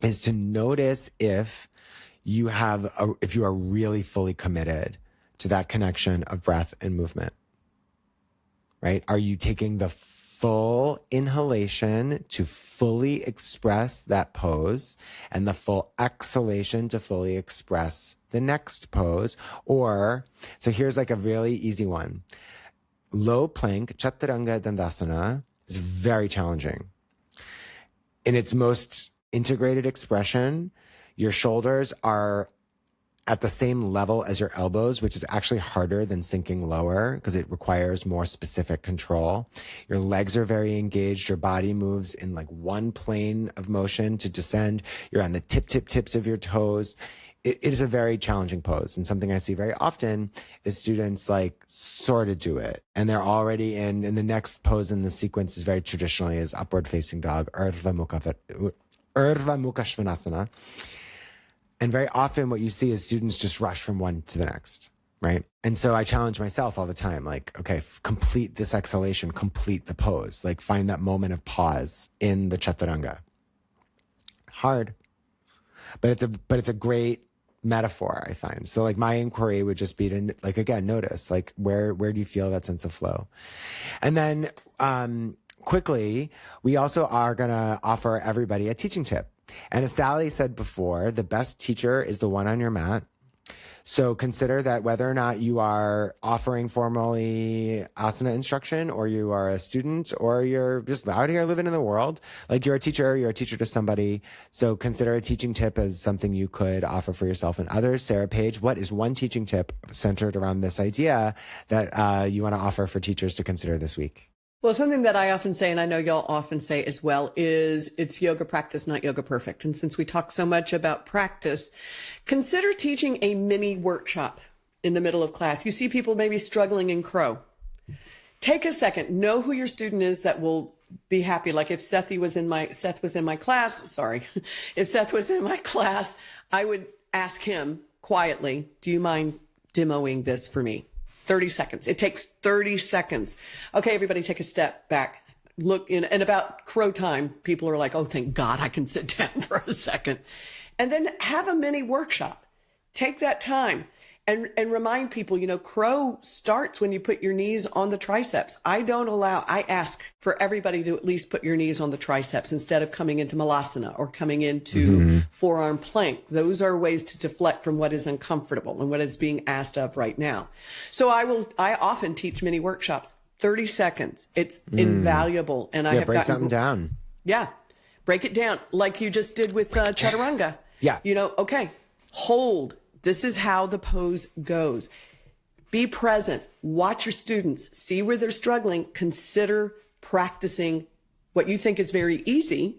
Speaker 1: is to notice if you are really fully committed to that connection of breath and movement, right? Are you taking the full inhalation to fully express that pose and the full exhalation to fully express the next pose? Or, so here's like a really easy one. Low plank, chaturanga dandasana, is very challenging. In its most integrated expression, your shoulders are at the same level as your elbows, which is actually harder than sinking lower because it requires more specific control. Your legs are very engaged. Your body moves in like one plane of motion to descend. You're on the tips of your toes. It is a very challenging pose. And something I see very often is students like sort of do it. And they're already in the next pose in the sequence is very traditionally is upward facing dog, Urdhva Mukha Svanasana. And very often what you see is students just rush from one to the next, right? And so I challenge myself all the time, like, okay, complete this exhalation, complete the pose, like find that moment of pause in the chaturanga. Hard, but it's a great metaphor, I find. So like my inquiry would just be to, like, again, notice, like, where do you feel that sense of flow? And then quickly, we also are going to offer everybody a teaching tip. And as Sally said before, the best teacher is the one on your mat. So consider that whether or not you are offering formally asana instruction, or you are a student, or you're just out here living in the world, like you're a teacher to somebody. So consider a teaching tip as something you could offer for yourself and others. Sarah Page, what is one teaching tip centered around this idea that you want to offer for teachers to consider this week?
Speaker 2: Well, something that I often say, and I know y'all often say as well, is it's yoga practice, not yoga perfect. And since we talk so much about practice, consider teaching a mini workshop in the middle of class. You see people maybe struggling in crow. Take a second, know who your student is that will be happy. Like if Seth was in my class, if Seth was in my class, I would ask him quietly, do you mind demoing this for me? 30 seconds. It takes 30 seconds. Okay, everybody take a step back. Look in, and about crow time, people are like, oh, thank God I can sit down for a second. And then have a mini workshop. Take that time and remind people, crow starts when you put your knees on the triceps. I ask for everybody to at least put your knees on the triceps instead of coming into malasana or coming into forearm plank. Those are ways to deflect from what is uncomfortable and what is being asked of right now. So I often teach mini workshops, 30 seconds. It's invaluable. And I have
Speaker 1: break
Speaker 2: gotten
Speaker 1: something down.
Speaker 2: Yeah. Break it down like you just did with chaturanga.
Speaker 1: Yeah.
Speaker 2: Okay, hold. This is how the pose goes. Be present. Watch your students. See where they're struggling. Consider practicing what you think is very easy,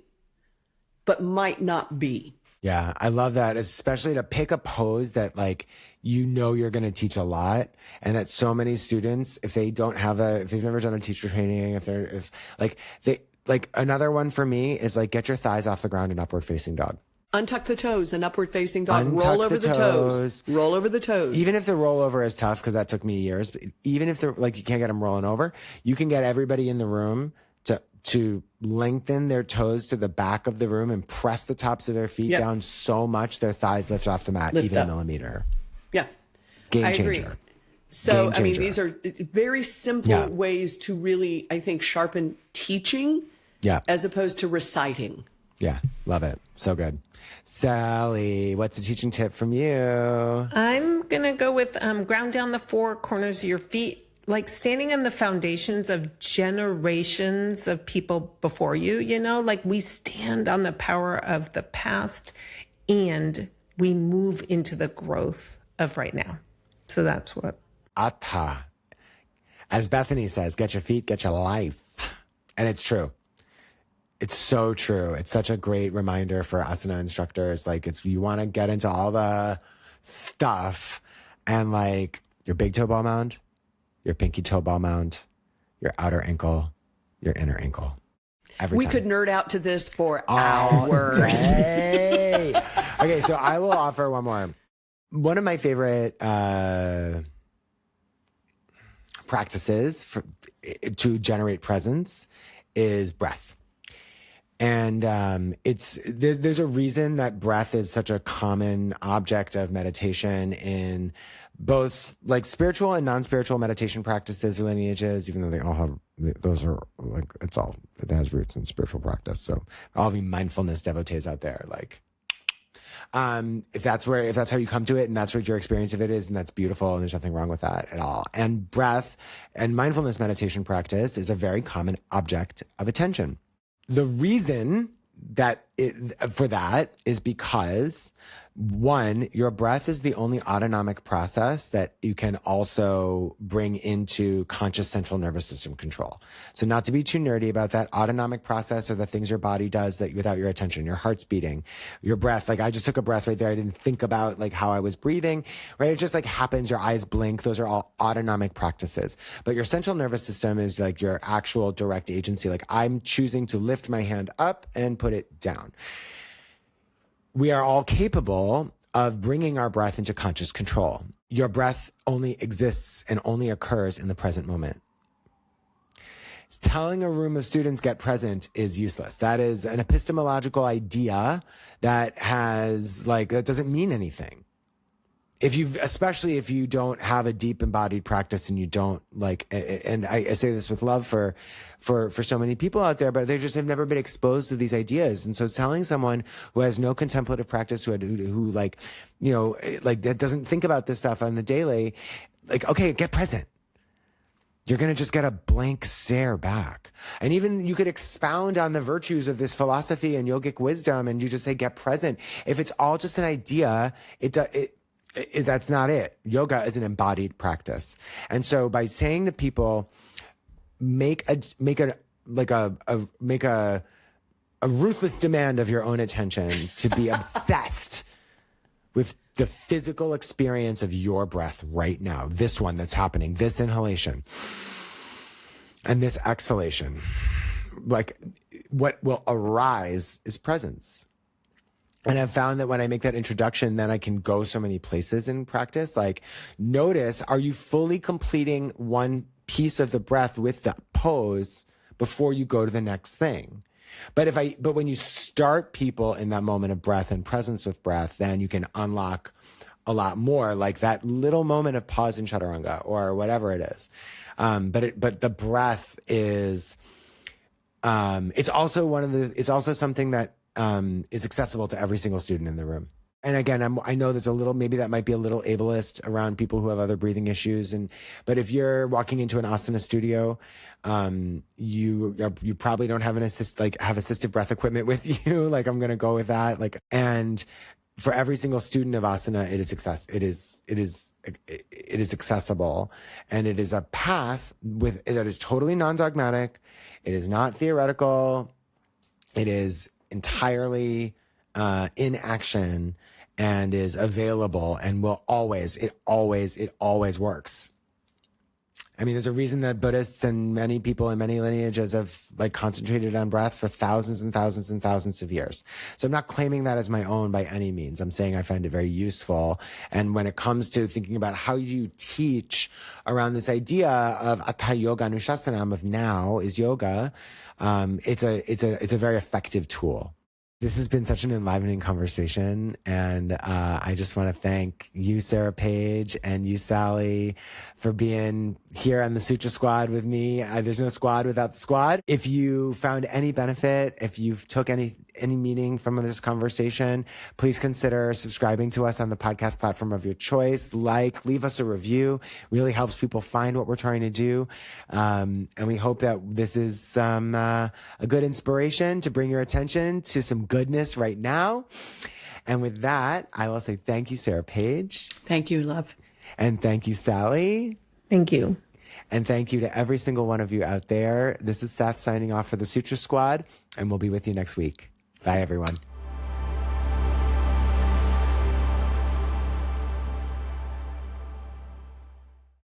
Speaker 2: but might not be.
Speaker 1: Yeah, I love that, especially to pick a pose that you're going to teach a lot, and that so many students, if they've never done a teacher training, another one for me is get your thighs off the ground in upward facing dog.
Speaker 2: Untuck the toes and upward facing dog. Roll over the toes. Roll over the toes.
Speaker 1: Even if the rollover is tough, because that took me years, but even if you can't get them rolling over, you can get everybody in the room to lengthen their toes to the back of the room and press the tops of their feet down so much their thighs lift off the mat, even a millimeter.
Speaker 2: Yeah.
Speaker 1: Game changer.
Speaker 2: Agree. So, these are very simple ways to really, I think, sharpen teaching as opposed to reciting.
Speaker 1: Yeah, love it. So good. Sally, what's a teaching tip from you?
Speaker 3: I'm going to go with ground down the four corners of your feet, like standing on the foundations of generations of people before you, we stand on the power of the past and we move into the growth of right now. So that's what.
Speaker 1: Atha. As Bethany says, get your feet, get your life. And it's true. It's so true. It's such a great reminder for asana instructors. You want to get into all the stuff and your big toe ball mound, your pinky toe ball mound, your outer ankle, your inner ankle. Every time.
Speaker 2: We could nerd out to this for hours.
Speaker 1: Okay, so I will offer one more. One of my favorite practices to generate presence is breath. And there's a reason that breath is such a common object of meditation in both spiritual and non-spiritual meditation practices or lineages, even though they all have, those are it has roots in spiritual practice. So all the mindfulness devotees out there, if that's how you come to it and that's what your experience of it is, and that's beautiful and there's nothing wrong with that at all. And breath and mindfulness meditation practice is a very common object of attention. The reason for that is because, one, your breath is the only autonomic process that you can also bring into conscious central nervous system control. So not to be too nerdy about that, autonomic process are the things your body does that without your attention. Your heart's beating, your breath. I just took a breath right there. I didn't think about how I was breathing, right? It just happens. Your eyes blink. Those are all autonomic practices. But your central nervous system is your actual direct agency. I'm choosing to lift my hand up and put it down. We are all capable of bringing our breath into conscious control. Your breath only exists and only occurs in the present moment. Telling a room of students get present is useless. That is an epistemological idea that that doesn't mean anything. Especially if you don't have a deep embodied practice and you don't and I say this with love for so many people out there, but they just have never been exposed to these ideas. And so telling someone who has no contemplative practice, who that doesn't think about this stuff on the daily, okay, get present. You're going to just get a blank stare back. And even you could expound on the virtues of this philosophy and yogic wisdom and you just say, get present. If it's all just an idea, that's not it. Yoga is an embodied practice. And so by saying to people, make a ruthless demand of your own attention to be obsessed with the physical experience of your breath right now. This one that's happening, this inhalation and this exhalation. What will arise is presence. And I've found that when I make that introduction, then I can go so many places in practice. Notice, are you fully completing one piece of the breath with the pose before you go to the next thing? But when you start people in that moment of breath and presence with breath, then you can unlock a lot more, like that little moment of pause in chaturanga or whatever it is. But the breath is, it's also something that is accessible to every single student in the room. and again, I know there's a little, maybe that might be a little ableist around people who have other breathing issues. But if you're walking into an asana studio, you probably don't have have assistive breath equipment with you. Like, I'm going to go with that. Like, and for every single student of asana, it is accessible, and it is a path that is totally non-dogmatic. It is not theoretical. It is entirely in action and is available and it always works. I mean, there's a reason that Buddhists and many people in many lineages have like concentrated on breath for thousands and thousands and thousands of years. So I'm not claiming that as my own by any means. I'm saying I find it very useful. And when it comes to thinking about how you teach around this idea of Atha Yoga Anushasanam, of now is yoga, it's a very effective tool. This has been such an enlivening conversation, and I just want to thank you, Sarah Page, and you, Sally, for being here on the Sutra Squad with me. There's no squad without the squad. If you found any benefit, if you took any meaning from this conversation, please consider subscribing to us on the podcast platform of your choice. Leave us a review. Really helps people find what we're trying to do. And we hope that this is a good inspiration to bring your attention to some goodness right now. And with that, I will say thank you, Sarah Page.
Speaker 2: Thank you, love.
Speaker 1: And thank you, Sally.
Speaker 3: Thank you.
Speaker 1: And thank you to every single one of you out there. This is Seth signing off for the Sutra Squad, and we'll be with you next week. Bye, everyone.